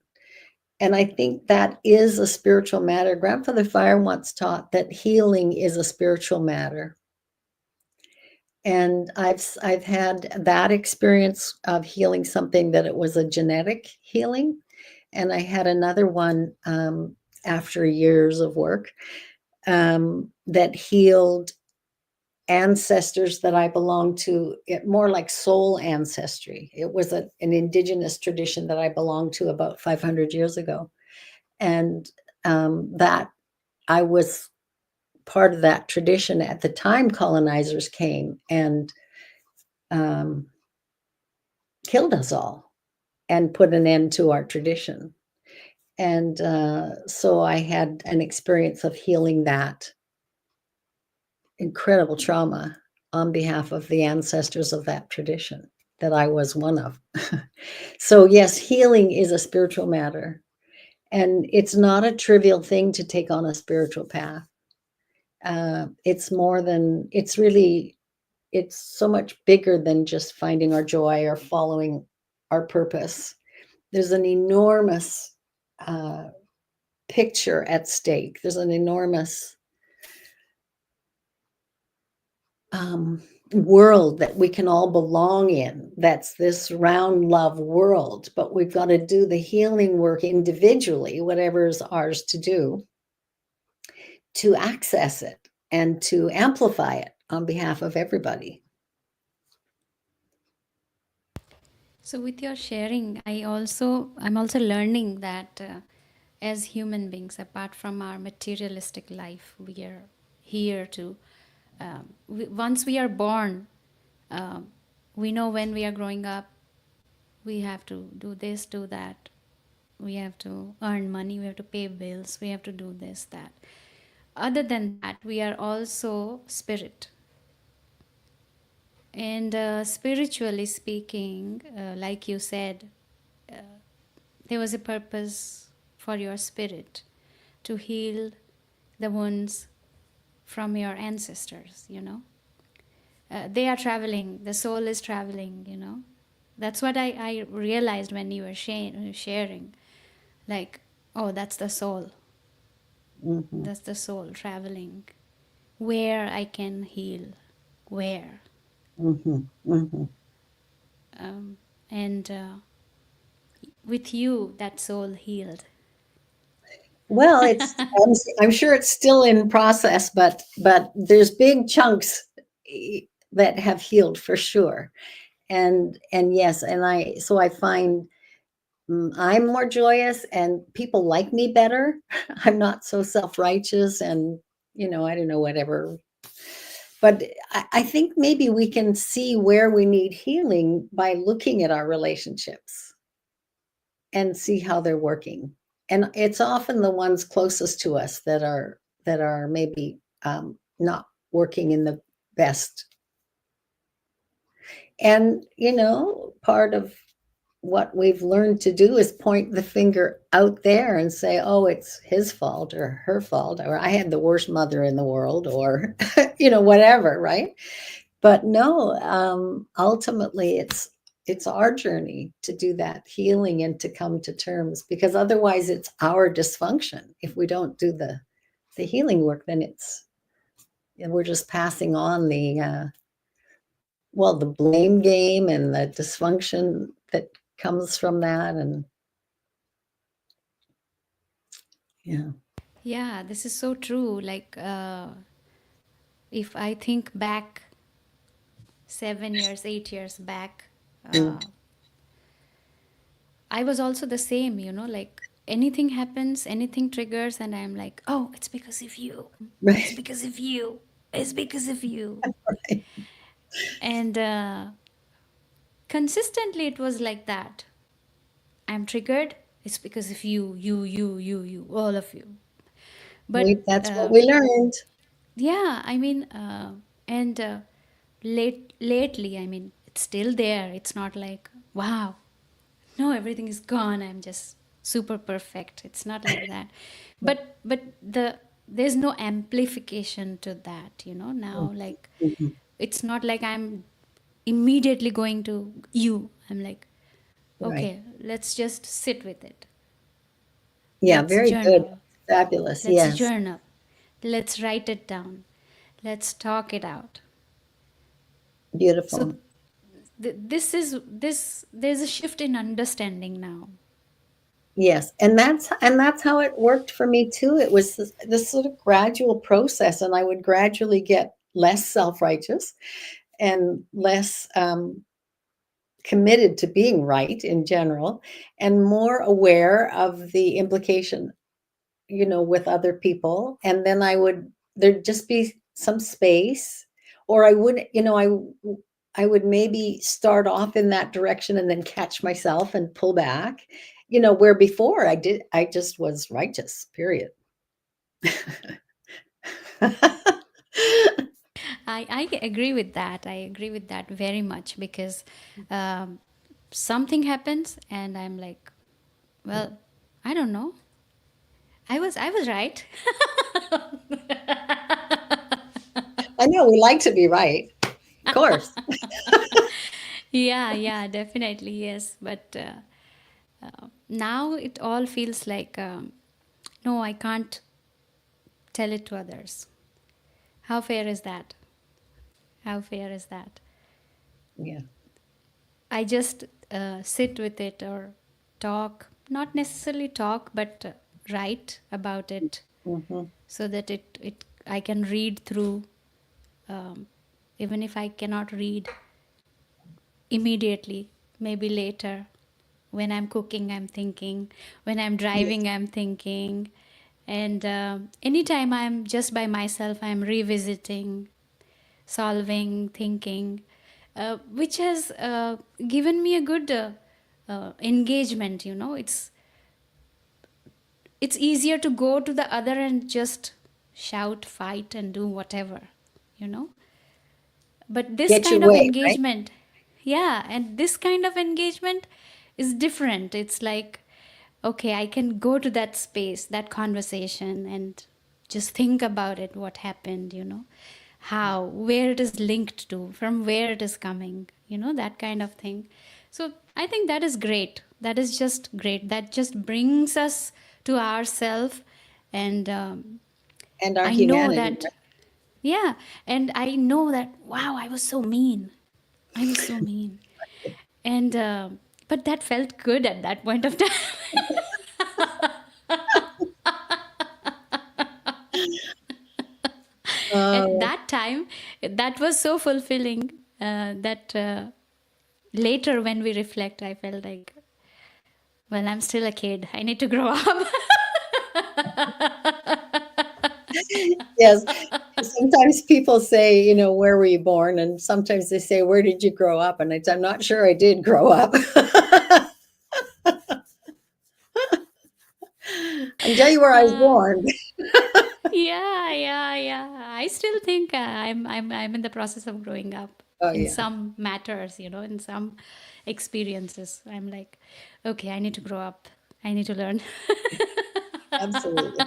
Speaker 2: And I think that is a spiritual matter. Grandfather Fire once taught that healing is a spiritual matter. And I've had that experience of healing something that it was a genetic healing, and I had another one after years of work that healed ancestors that I belong to, it more like soul ancestry. It was an indigenous tradition that I belonged to about 500 years ago. And that I was part of that tradition at the time colonizers came and um, killed us all and put an end to our tradition. And so I had an experience of healing that incredible trauma on behalf of the ancestors of that tradition that I was one of. So, yes, healing is a spiritual matter. And it's not a trivial thing to take on a spiritual path. It's more than, it's really, it's so much bigger than just finding our joy or following our purpose. There's an enormous uh, picture at stake. There's an enormous world that we can all belong in. That's this round love world, but we've got to do the healing work individually, whatever is ours to do, to access it and to amplify it on behalf of everybody.
Speaker 1: So with your sharing, I'm also learning that as human beings, apart from our materialistic life, we are here to. Once we are born, um, we know when we are growing up, we have to do this, do that. We have to earn money. We have to pay bills. We have to do this, that. Other than that, we are also spirit. And spiritually speaking, like you said, uh, there was a purpose for your spirit to heal the wounds from your ancestors, you know. They are traveling, the soul is traveling, you know. That's what I realized when you were sharing. Like, oh, that's the soul.
Speaker 2: Mm-hmm.
Speaker 1: That's the soul traveling. Where I can heal. Where?
Speaker 2: Mm-hmm. Mm-hmm.
Speaker 1: Um, and with you, that soul healed.
Speaker 2: Well, I'm sure it's still in process, but there's big chunks that have healed for sure. And yes, and I find I'm more joyous and people like me better. I'm not so self-righteous and, I don't know, whatever. But I think maybe we can see where we need healing by looking at our relationships and see how they're working. And it's often the ones closest to us that are maybe not working in the best. And, part of what we've learned to do is point the finger out there and say, oh, it's his fault or her fault, or I had the worst mother in the world, or, whatever, right? But no, ultimately it's our journey to do that healing and to come to terms, because otherwise it's our dysfunction. If we don't do the healing work, then we're just passing on the blame game and the dysfunction that comes from that. And yeah.
Speaker 1: Yeah, this is so true. Like, if I think back 7 years, 8 years back,
Speaker 2: Mm,
Speaker 1: uh, I was also the same, you know, like anything happens, anything triggers, and I'm like, oh, it's because of you. It's
Speaker 2: right.
Speaker 1: because of you. It's because of you. And consistently, it was like that. I'm triggered. It's because of you, all of you. But
Speaker 2: That's what we learned.
Speaker 1: yeah, I mean, and lately, I mean, it's still there. It's not like, wow, no, everything is gone. I'm just super perfect. It's not like that. But there's no amplification to that, you know. Now, like,
Speaker 2: Mhm.
Speaker 1: it's not like I'm immediately going to you. I'm like,
Speaker 2: Right.
Speaker 1: okay, let's just sit with it.
Speaker 2: Yeah,
Speaker 1: Let's
Speaker 2: very good.
Speaker 1: journal.
Speaker 2: Fabulous.
Speaker 1: Let's
Speaker 2: Yes.
Speaker 1: journal. Let's write it down. Let's talk it out. Let's talk it out. Let's journal. Let's journal. Let's journal. Let's journal. Let's journal. Let's journal. Let's journal. Let's journal. Let's journal. Let's journal. Let's journal. Let's journal. Let's write it down.
Speaker 2: Beautiful.
Speaker 1: So there's a shift in understanding now.
Speaker 2: Yes, and that's how it worked for me too. It was this sort of gradual process, and I would gradually get less self-righteous and less committed to being right in general, and more aware of the implication, with other people. And then there'd just be some space, or I would, I would maybe start off in that direction and then catch myself and pull back, where before I just was righteous, period.
Speaker 1: I agree with that. I agree with that very much because um, something happens and I'm like, well, I don't know. I was right.
Speaker 2: I know we like to be right, of course.
Speaker 1: Yeah, yeah, definitely, yes. But now it all feels like, no, I can't tell it to others. How fair is that? How fair is that?
Speaker 2: Yeah.
Speaker 1: I just sit with it or talk, not necessarily talk, but write about it
Speaker 2: Hmm.
Speaker 1: so that it I can read through, um, even if I cannot read immediately, maybe later. When I'm cooking, I'm thinking. When I'm
Speaker 2: Yes.
Speaker 1: driving, I'm thinking. And anytime I'm just by myself, I'm revisiting, solving, thinking, which has given me a good engagement. It's easier to go to the other and just shout, fight, and do whatever, you know. But this
Speaker 2: Get your
Speaker 1: kind of
Speaker 2: way, right?
Speaker 1: engagement, yeah, and this kind of engagement is different. It's like, okay, I can go to that space, that conversation, and just think about it, what happened, how, where it is linked to, from where it is coming, that kind of thing. So I think that is great. That is just great. That just brings us to ourself. And
Speaker 2: And our
Speaker 1: I know
Speaker 2: humanity,
Speaker 1: that, yeah, and I know that, wow, I was so mean. I was so mean. And, but that felt good at that point of time.
Speaker 2: right?
Speaker 1: At that time, that was so fulfilling that later when we reflect, I felt like, well, I'm still a kid. I need to grow up.
Speaker 2: Yes. Sometimes people say, where were you born? And sometimes they say, where did you grow up? And I'm not sure I did grow up. I can tell you where I was
Speaker 1: Uh,
Speaker 2: born.
Speaker 1: yeah, yeah, yeah. I still think I'm in the process of growing up
Speaker 2: Oh,
Speaker 1: in
Speaker 2: yeah,
Speaker 1: some matters, in some experiences. I'm like, okay, I need to grow up. I need to learn.
Speaker 2: absolutely.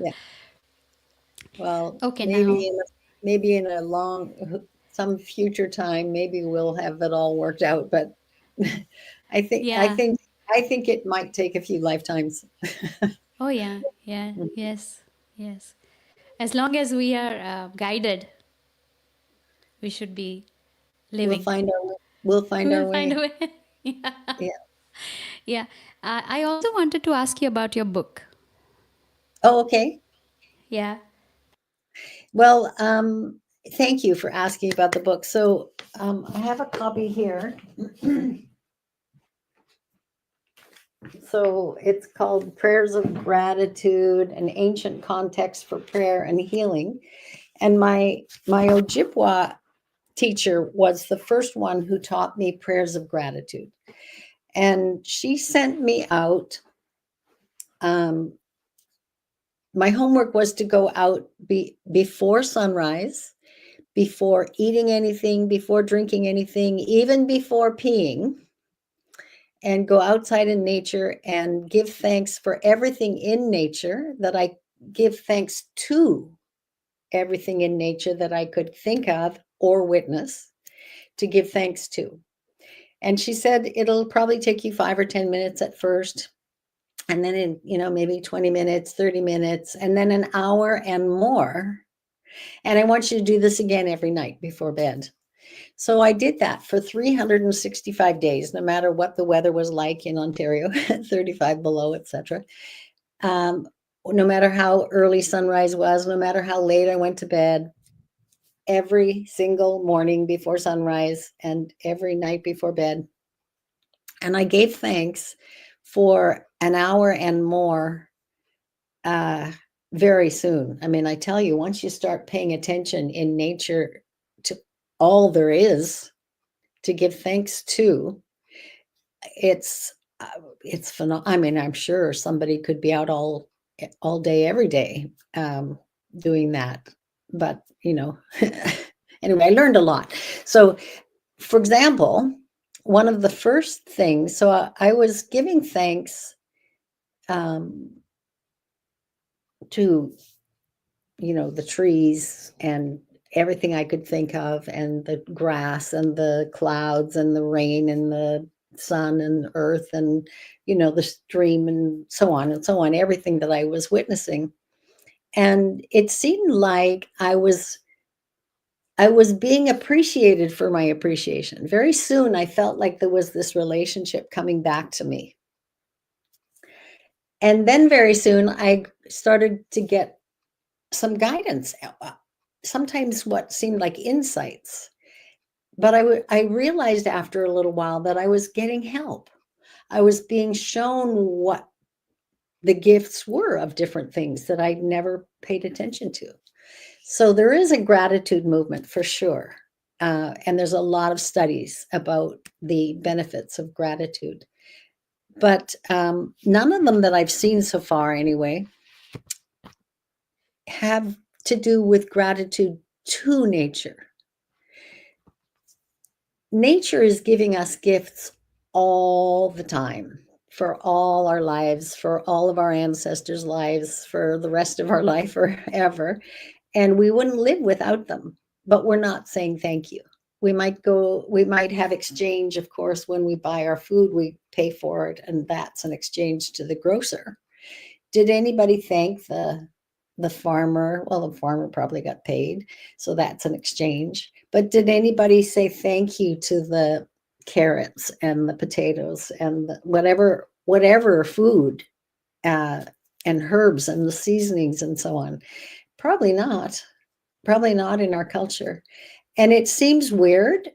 Speaker 2: Yeah. Well,
Speaker 1: Okay,
Speaker 2: maybe
Speaker 1: now.
Speaker 2: in a some future time, maybe we'll have it all worked out. But I think, I
Speaker 1: Yeah.
Speaker 2: think, I think it might take a few lifetimes.
Speaker 1: Oh, yeah. Yeah. Yes. Yes. As long as we are guided, we should be
Speaker 2: We'll
Speaker 1: living.
Speaker 2: find our way. We'll find
Speaker 1: We'll
Speaker 2: our
Speaker 1: find
Speaker 2: way.
Speaker 1: a way. Yeah.
Speaker 2: Yeah.
Speaker 1: Yeah. I also wanted to ask you about your book.
Speaker 2: Oh, okay.
Speaker 1: Yeah.
Speaker 2: Well, thank you for asking about the book. So I have a copy here. So it's called Prayers of Gratitude, an ancient context for prayer and healing. And my Ojibwa teacher was the first one who taught me prayers of gratitude. And she sent me out. Um, my homework was to go out before sunrise, before eating anything, before drinking anything, even before peeing, and go outside in nature and give thanks for everything in nature, that I give thanks to everything in nature that I could think of or witness, to give thanks to. And she said it'll probably take you 5 or 10 minutes at first, and then in maybe 20 minutes, 30 minutes, and then an hour and more. And I want you to do this again every night before bed. So I did that for 365 days, no matter what the weather was like in Ontario, 35 below, etc. No matter how early sunrise was, no matter how late I went to bed, every single morning before sunrise and every night before bed. And I gave thanks for an hour and more very soon. I mean, I tell you, once you start paying attention in nature to all there is to give thanks to, it's phenomenal. I mean, I'm sure somebody could be out all day, every day, doing that. But anyway, I learned a lot. So, for example, one of the first things, so I was giving thanks to the trees and everything I could think of, and the grass and the clouds and the rain and the sun and earth and the stream and so on, everything that I was witnessing. And it seemed like I was being appreciated for my appreciation. Very soon I felt like there was this relationship coming back to me. And then very soon I started to get some guidance, sometimes what seemed like insights. But I realized after a little while that I was getting help. I was being shown what the gifts were of different things that I'd never paid attention to. So there is a gratitude movement for sure. And there's a lot of studies about the benefits of gratitude. But none of them that I've seen so far, anyway, have to do with gratitude to nature. Nature is giving us gifts all the time, for all our lives, for all of our ancestors' lives, for the rest of our life forever. And we wouldn't live without them, but we're not saying thank you. We might have exchange, of course. When we buy our food, we pay for it, and that's an exchange to the grocer. Did anybody thank the farmer? Well, the farmer probably got paid, so that's an exchange. But did anybody say thank you to the carrots and the potatoes and whatever food and herbs and the seasonings and so on? Probably not. Probably not in our culture. And it seems weird,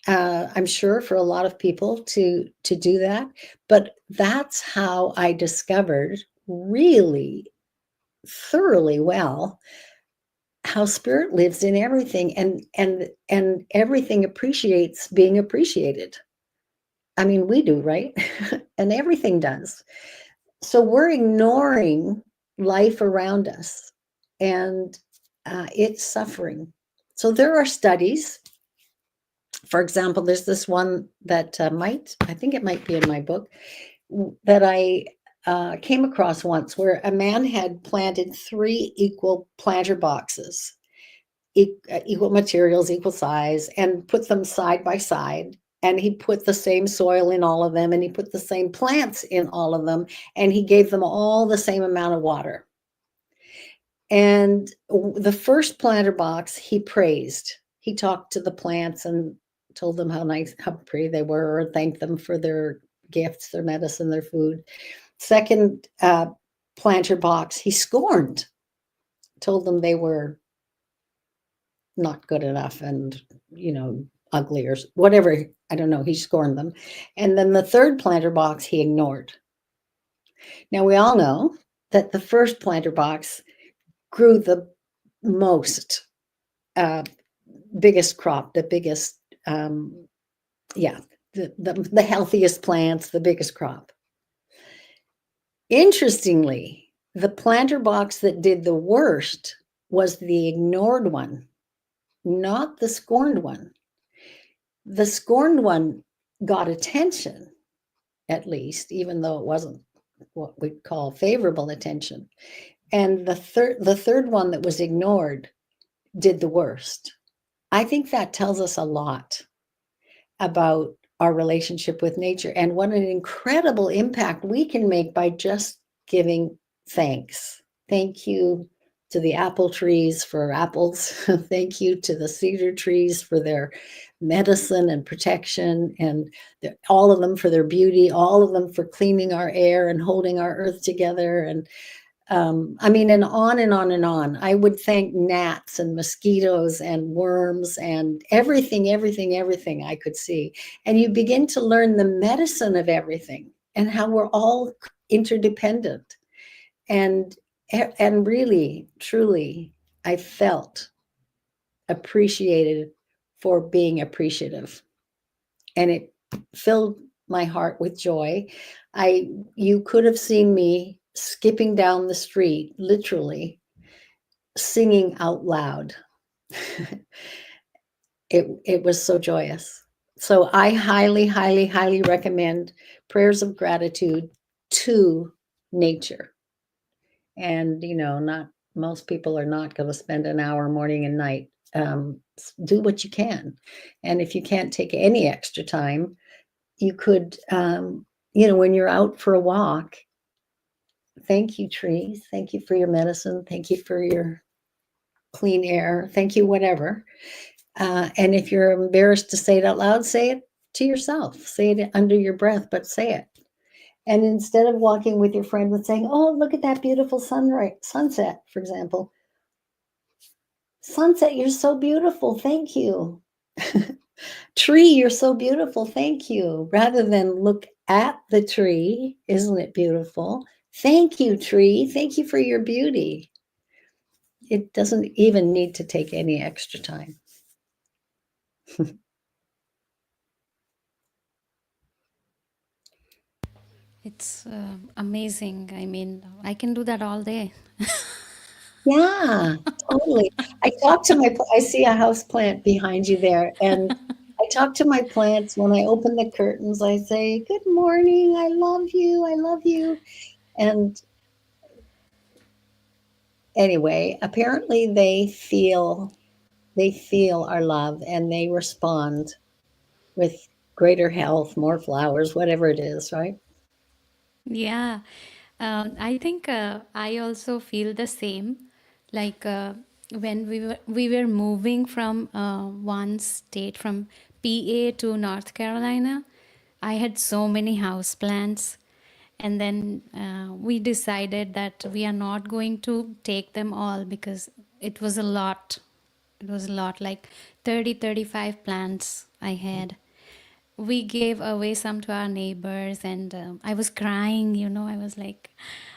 Speaker 2: I'm sure, for a lot of people to do that. But that's how I discovered really thoroughly well how spirit lives in everything, and everything appreciates being appreciated. I mean, we do, right? And everything does. So we're ignoring life around us, and it's suffering. So there are studies. For example, there's this one that I think it might be in my book, that I came across once, where a man had planted 3 equal planter boxes, equal materials, equal size, and put them side by side. And he put the same soil in all of them, and he put the same plants in all of them, and he gave them all the same amount of water. And the first planter box, he praised. He talked to the plants and told them how nice, how pretty they were, thanked them for their gifts, their medicine, their food. Second planter box, he scorned, told them they were not good enough and, ugly or whatever. I don't know. He scorned them. And then the third planter box, he ignored. Now, we all know that the first planter box grew the most, biggest crop, the biggest, the healthiest plants, the biggest crop. Interestingly, the planter box that did the worst was the ignored one, not the scorned one. The scorned one got attention, at least, even though it wasn't what we'd call favorable attention. And the third one that was ignored did the worst. I think that tells us a lot about our relationship with nature, and what an incredible impact we can make by just giving thanks. Thank you to the apple trees for apples. Thank you to the cedar trees for their medicine and protection, and all of them for their beauty, all of them for cleaning our air and holding our earth together. And I mean, and on and on and on. I would thank gnats and mosquitoes and worms and everything, everything, everything I could see. And you begin to learn the medicine of everything and how we're all interdependent. And really, truly, I felt appreciated for being appreciative. And it filled my heart with joy. You could have seen me skipping down the street, literally singing out loud. It was so joyous. So I highly, highly, highly recommend prayers of gratitude to nature. And, not most people are not going to spend an hour morning and night. Do what you can. And if you can't take any extra time, you could, when you're out for a walk, thank you, trees. Thank you for your medicine. Thank you for your clean air. Thank you, whatever. And if you're embarrassed to say it out loud, say it to yourself. Say it under your breath, but say it. And instead of walking with your friend with saying, "Oh, look at that beautiful sunset," for example. "Sunset, you're so beautiful. Thank you." "Tree, you're so beautiful. Thank you." Rather than look at the tree, "Isn't it beautiful? Thank you, tree. Thank you for your beauty." It doesn't even need to take any extra time.
Speaker 1: It's amazing. I mean, I can do that all day.
Speaker 2: Yeah, totally. I see a house plant behind you there, and I talk to my plants when I open the curtains. I say, "Good morning. I love you. I love you." And anyway, apparently they feel our love and they respond with greater health, more flowers, whatever it is, right?
Speaker 1: Yeah, I think I also feel the same. Like when we were moving from one state from PA to North Carolina, I had so many house plants, and then we decided that we are not going to take them all because it was a lot. It was a lot, like 30, 35 plants I had. We gave away some to our neighbors, and I was crying, I was like,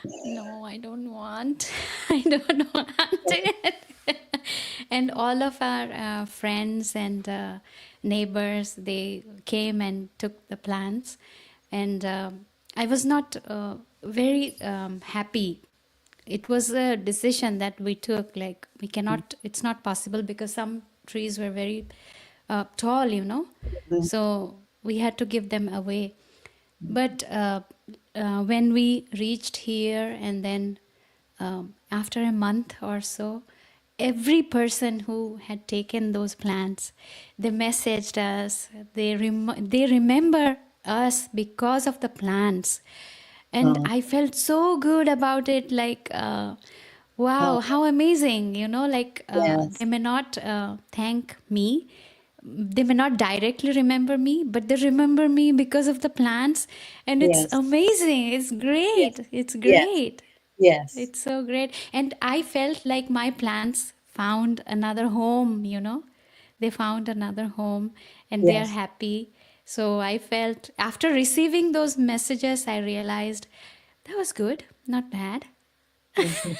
Speaker 1: no, I don't want. I don't want it. And all of our friends and neighbors, they came and took the plants. And I was not very happy. It was a decision that we took, like we cannot, it's not possible because some trees were very tall,
Speaker 2: Mhm.
Speaker 1: so we had to give them away. But when we reached here, and then after a month or so, every person who had taken those plants, they messaged us. They remember us because of the plants, and
Speaker 2: Oh,
Speaker 1: I felt so good about it. Like,
Speaker 2: oh,
Speaker 1: wow, how amazing! Like they
Speaker 2: yes,
Speaker 1: may not thank me, they may not directly remember me, but they remember me because of the plants. And it's
Speaker 2: yes,
Speaker 1: amazing. It's
Speaker 2: yes,
Speaker 1: great. It's
Speaker 2: yes,
Speaker 1: great.
Speaker 2: yes.
Speaker 1: It's so great. And I felt like my plants found another home. They found another home and they are
Speaker 2: Yes.
Speaker 1: happy. So I felt after receiving those messages, I realized that was good, not bad.
Speaker 2: Mhm.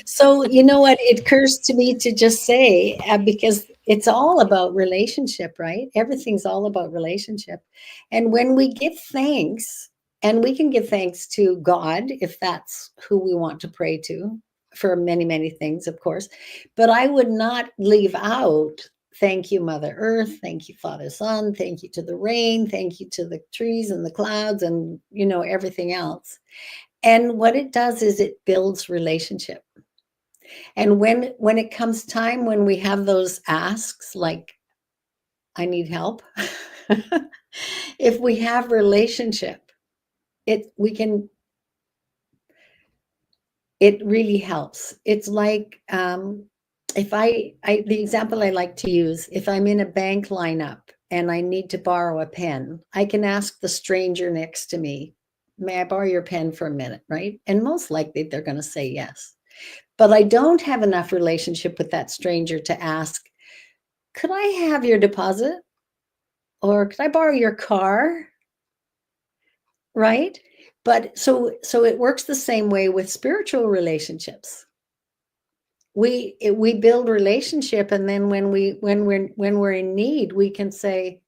Speaker 2: So, you know what? It occurs to me to just say, because it's all about relationship, right? Everything's all about relationship. And when we give thanks, and we can give thanks to God if that's who we want to pray to for many, many things, of course. But I would not leave out thank you, Mother Earth. Thank you, Father Sun. Thank you to the rain. Thank you to the trees and the clouds and, everything else. And what it does is it builds relationship. And when it comes time when we have those asks like, "I need help," if we have relationship, we can it really helps. It's like, if the example I like to use, if I'm in a bank lineup and I need to borrow a pen, I can ask the stranger next to me, may I borrow your pen for a minute, right? And most likely they're going to say yes. But I don't have enough relationship with that stranger to ask, could I have your deposit? Or could I borrow your car? Right? But so it works the same way with spiritual relationships. We build relationship, and then when we're in need, we can say,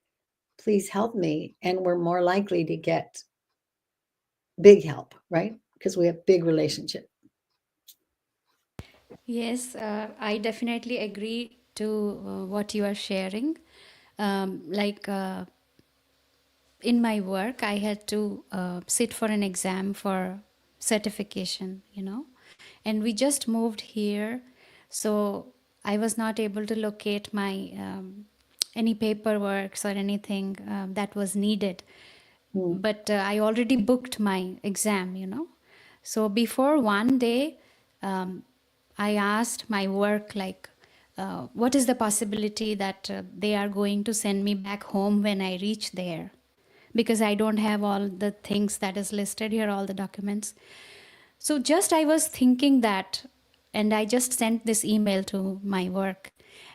Speaker 2: please help me, and we're more likely to get big help, right? Because we have big relationship.
Speaker 1: Yes, I definitely agree to what you are sharing. Like in my work, I had to sit for an exam for certification, and we just moved here, so I was not able to locate my any paperwork or anything that was needed.
Speaker 2: Mm,
Speaker 1: But I already booked my exam. So before one day, I asked my work, like, what is the possibility that they are going to send me back home when I reach there? Because I don't have all the things that is listed here, all the documents. So just I was thinking that, and I just sent this email to my work,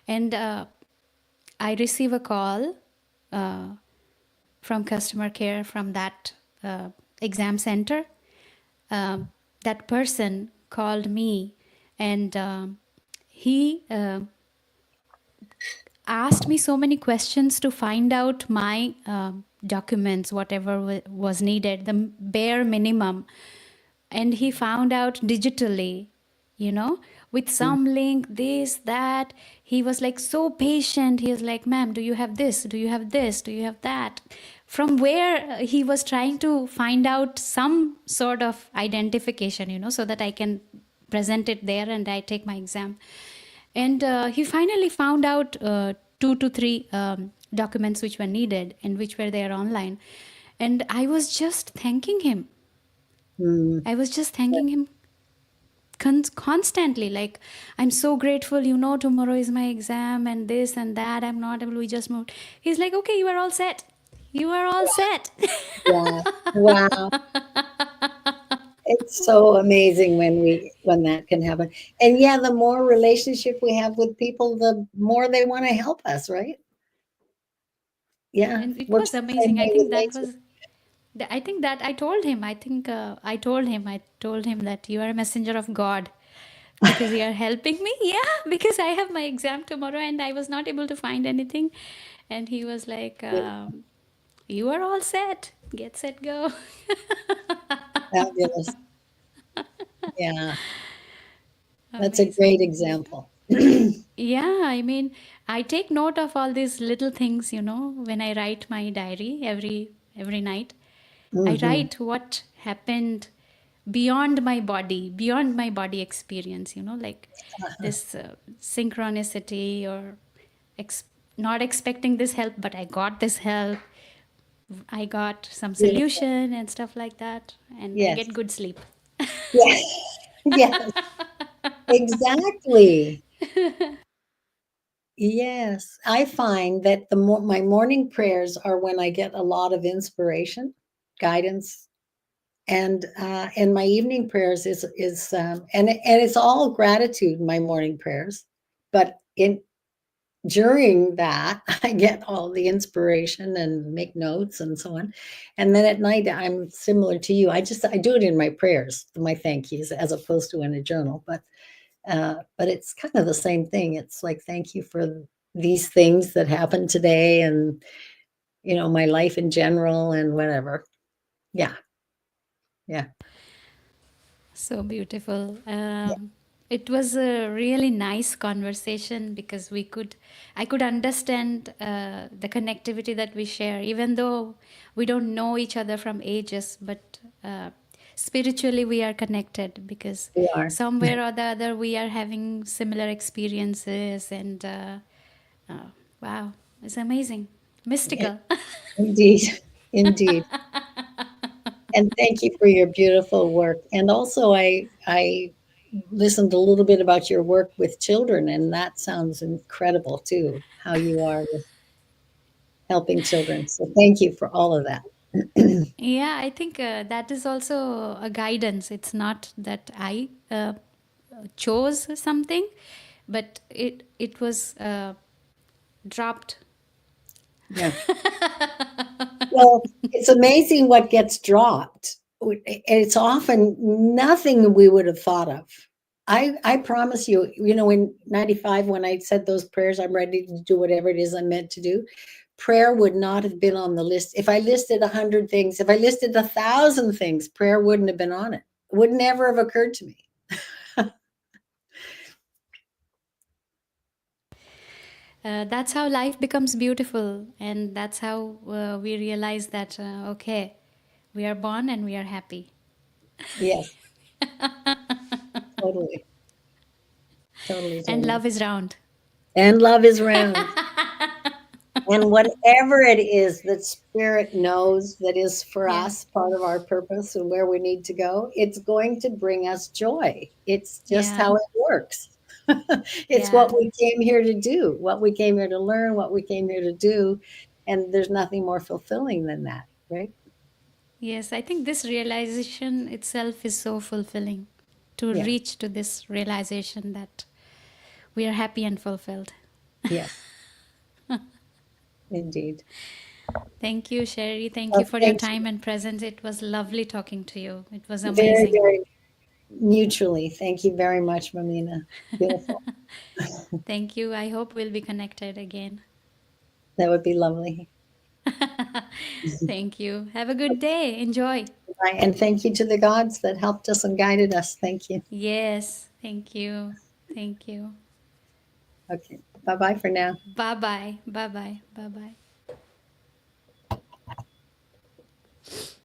Speaker 1: and I receive a call uh, from customer care from that exam center. Um, that person called me, and he asked me so many questions to find out my documents, whatever was needed, the bare minimum. And he found out digitally, with
Speaker 2: mm,
Speaker 1: some link, this, that. He was like so patient. He was like, ma'am, do you have this? Do you have this? Do you have that? From where he was trying to find out some sort of identification, so that I can present it there and I take my exam. And he finally found out 2 to 3 documents which were needed and which were there online. And I was just thanking him.
Speaker 2: mm.
Speaker 1: I was just thanking him constantly. Like, I'm so grateful, tomorrow is my exam and this and that. I'm not able, we just moved. He's like, okay, you are all set. You are all set.
Speaker 2: Yeah. Wow. It's so amazing when that can happen. And yeah, the more relationship we have with people, the more they want to help us, right? Yeah.
Speaker 1: And it
Speaker 2: Works
Speaker 1: was
Speaker 2: the same
Speaker 1: amazing. I
Speaker 2: way with
Speaker 1: think that
Speaker 2: nature.
Speaker 1: was, I think that I told him, I told him that you are a messenger of God because you are helping me. Yeah, because I have my exam tomorrow and I was not able to find anything. And he was like, you are all set. Get set, go.
Speaker 2: Fabulous. Yeah. That's a great
Speaker 1: Amazing.
Speaker 2: example.
Speaker 1: Yeah, I mean, I take note of all these little things, when I write my diary every night. I
Speaker 2: Hmm.
Speaker 1: write what happened beyond my body experience, like this synchronicity or ex- not expecting this help, but I got this help. I got some
Speaker 2: Beautiful.
Speaker 1: solution and stuff like that, and I get
Speaker 2: Yes.
Speaker 1: good sleep.
Speaker 2: Yeah. Yes. Exactly. Yes. I find that my morning prayers are when I get a lot of inspiration, guidance, and my evening prayers is and it's all gratitude, my morning prayers. But in during that, I get all the inspiration and make notes and so on. And then at night, I'm similar to you. I do it in my prayers, my thank yous, as opposed to in a journal. But it's kind of the same thing. It's like, thank you for these things that happened today, and my life in general, and whatever. Yeah, yeah,
Speaker 1: So beautiful.
Speaker 2: yeah.
Speaker 1: It was a really nice conversation because I could understand the connectivity that we share, even though we don't know each other from ages, but spiritually we are connected because
Speaker 2: We are.
Speaker 1: somewhere or the other we are having similar experiences. And wow, it's amazing,
Speaker 2: Yeah,
Speaker 1: mystical.
Speaker 2: indeed, indeed. And thank you for your beautiful work. And also, I listened a little bit about your work with children, and that sounds incredible too, how you are with helping children. So thank you for all of that.
Speaker 1: Yeah, I think that is also a guidance. It's not that I chose something, but it was dropped.
Speaker 2: Yeah. Well, it's amazing what gets dropped. It's often nothing we would have thought of. I promise you, in 95, when I said those prayers, I'm ready to do whatever it is I'm meant to do, prayer would not have been on the list. If I listed 100 things, if I listed 1,000 things, prayer wouldn't have been on it. It would never have occurred to me.
Speaker 1: That's how life becomes beautiful, and that's how we realize that okay, we are born and we are happy.
Speaker 2: Yes, totally, totally,
Speaker 1: And
Speaker 2: totally.
Speaker 1: love is round.
Speaker 2: And love is round. And whatever it is that spirit knows that is for
Speaker 1: Yeah,
Speaker 2: us, part of our purpose and where we need to go, it's going to bring us joy. It's just
Speaker 1: yeah,
Speaker 2: how it works. It's
Speaker 1: yeah.
Speaker 2: what we came here to do, what we came here to learn, what we came here to do. And there's nothing more fulfilling than that, right?
Speaker 1: Yes, I think this realization itself is so fulfilling, to
Speaker 2: Yeah.
Speaker 1: reach to this realization that we are happy and fulfilled.
Speaker 2: Yes, indeed.
Speaker 1: Thank you, Sherry. Thank you
Speaker 2: Well,
Speaker 1: for your
Speaker 2: thank
Speaker 1: time
Speaker 2: you.
Speaker 1: and presence. It was lovely talking to you. It was
Speaker 2: Very,
Speaker 1: amazing.
Speaker 2: very mutually. Thank you very much, Mamina. Beautiful.
Speaker 1: Thank you. I hope we'll be connected again.
Speaker 2: That would be lovely.
Speaker 1: Thank you. Have a good day. Enjoy.
Speaker 2: And thank you to the gods that helped us and guided us. Thank you.
Speaker 1: Yes. Thank you. Thank you.
Speaker 2: Okay. Bye bye for now.
Speaker 1: Bye bye. Bye bye. Bye bye.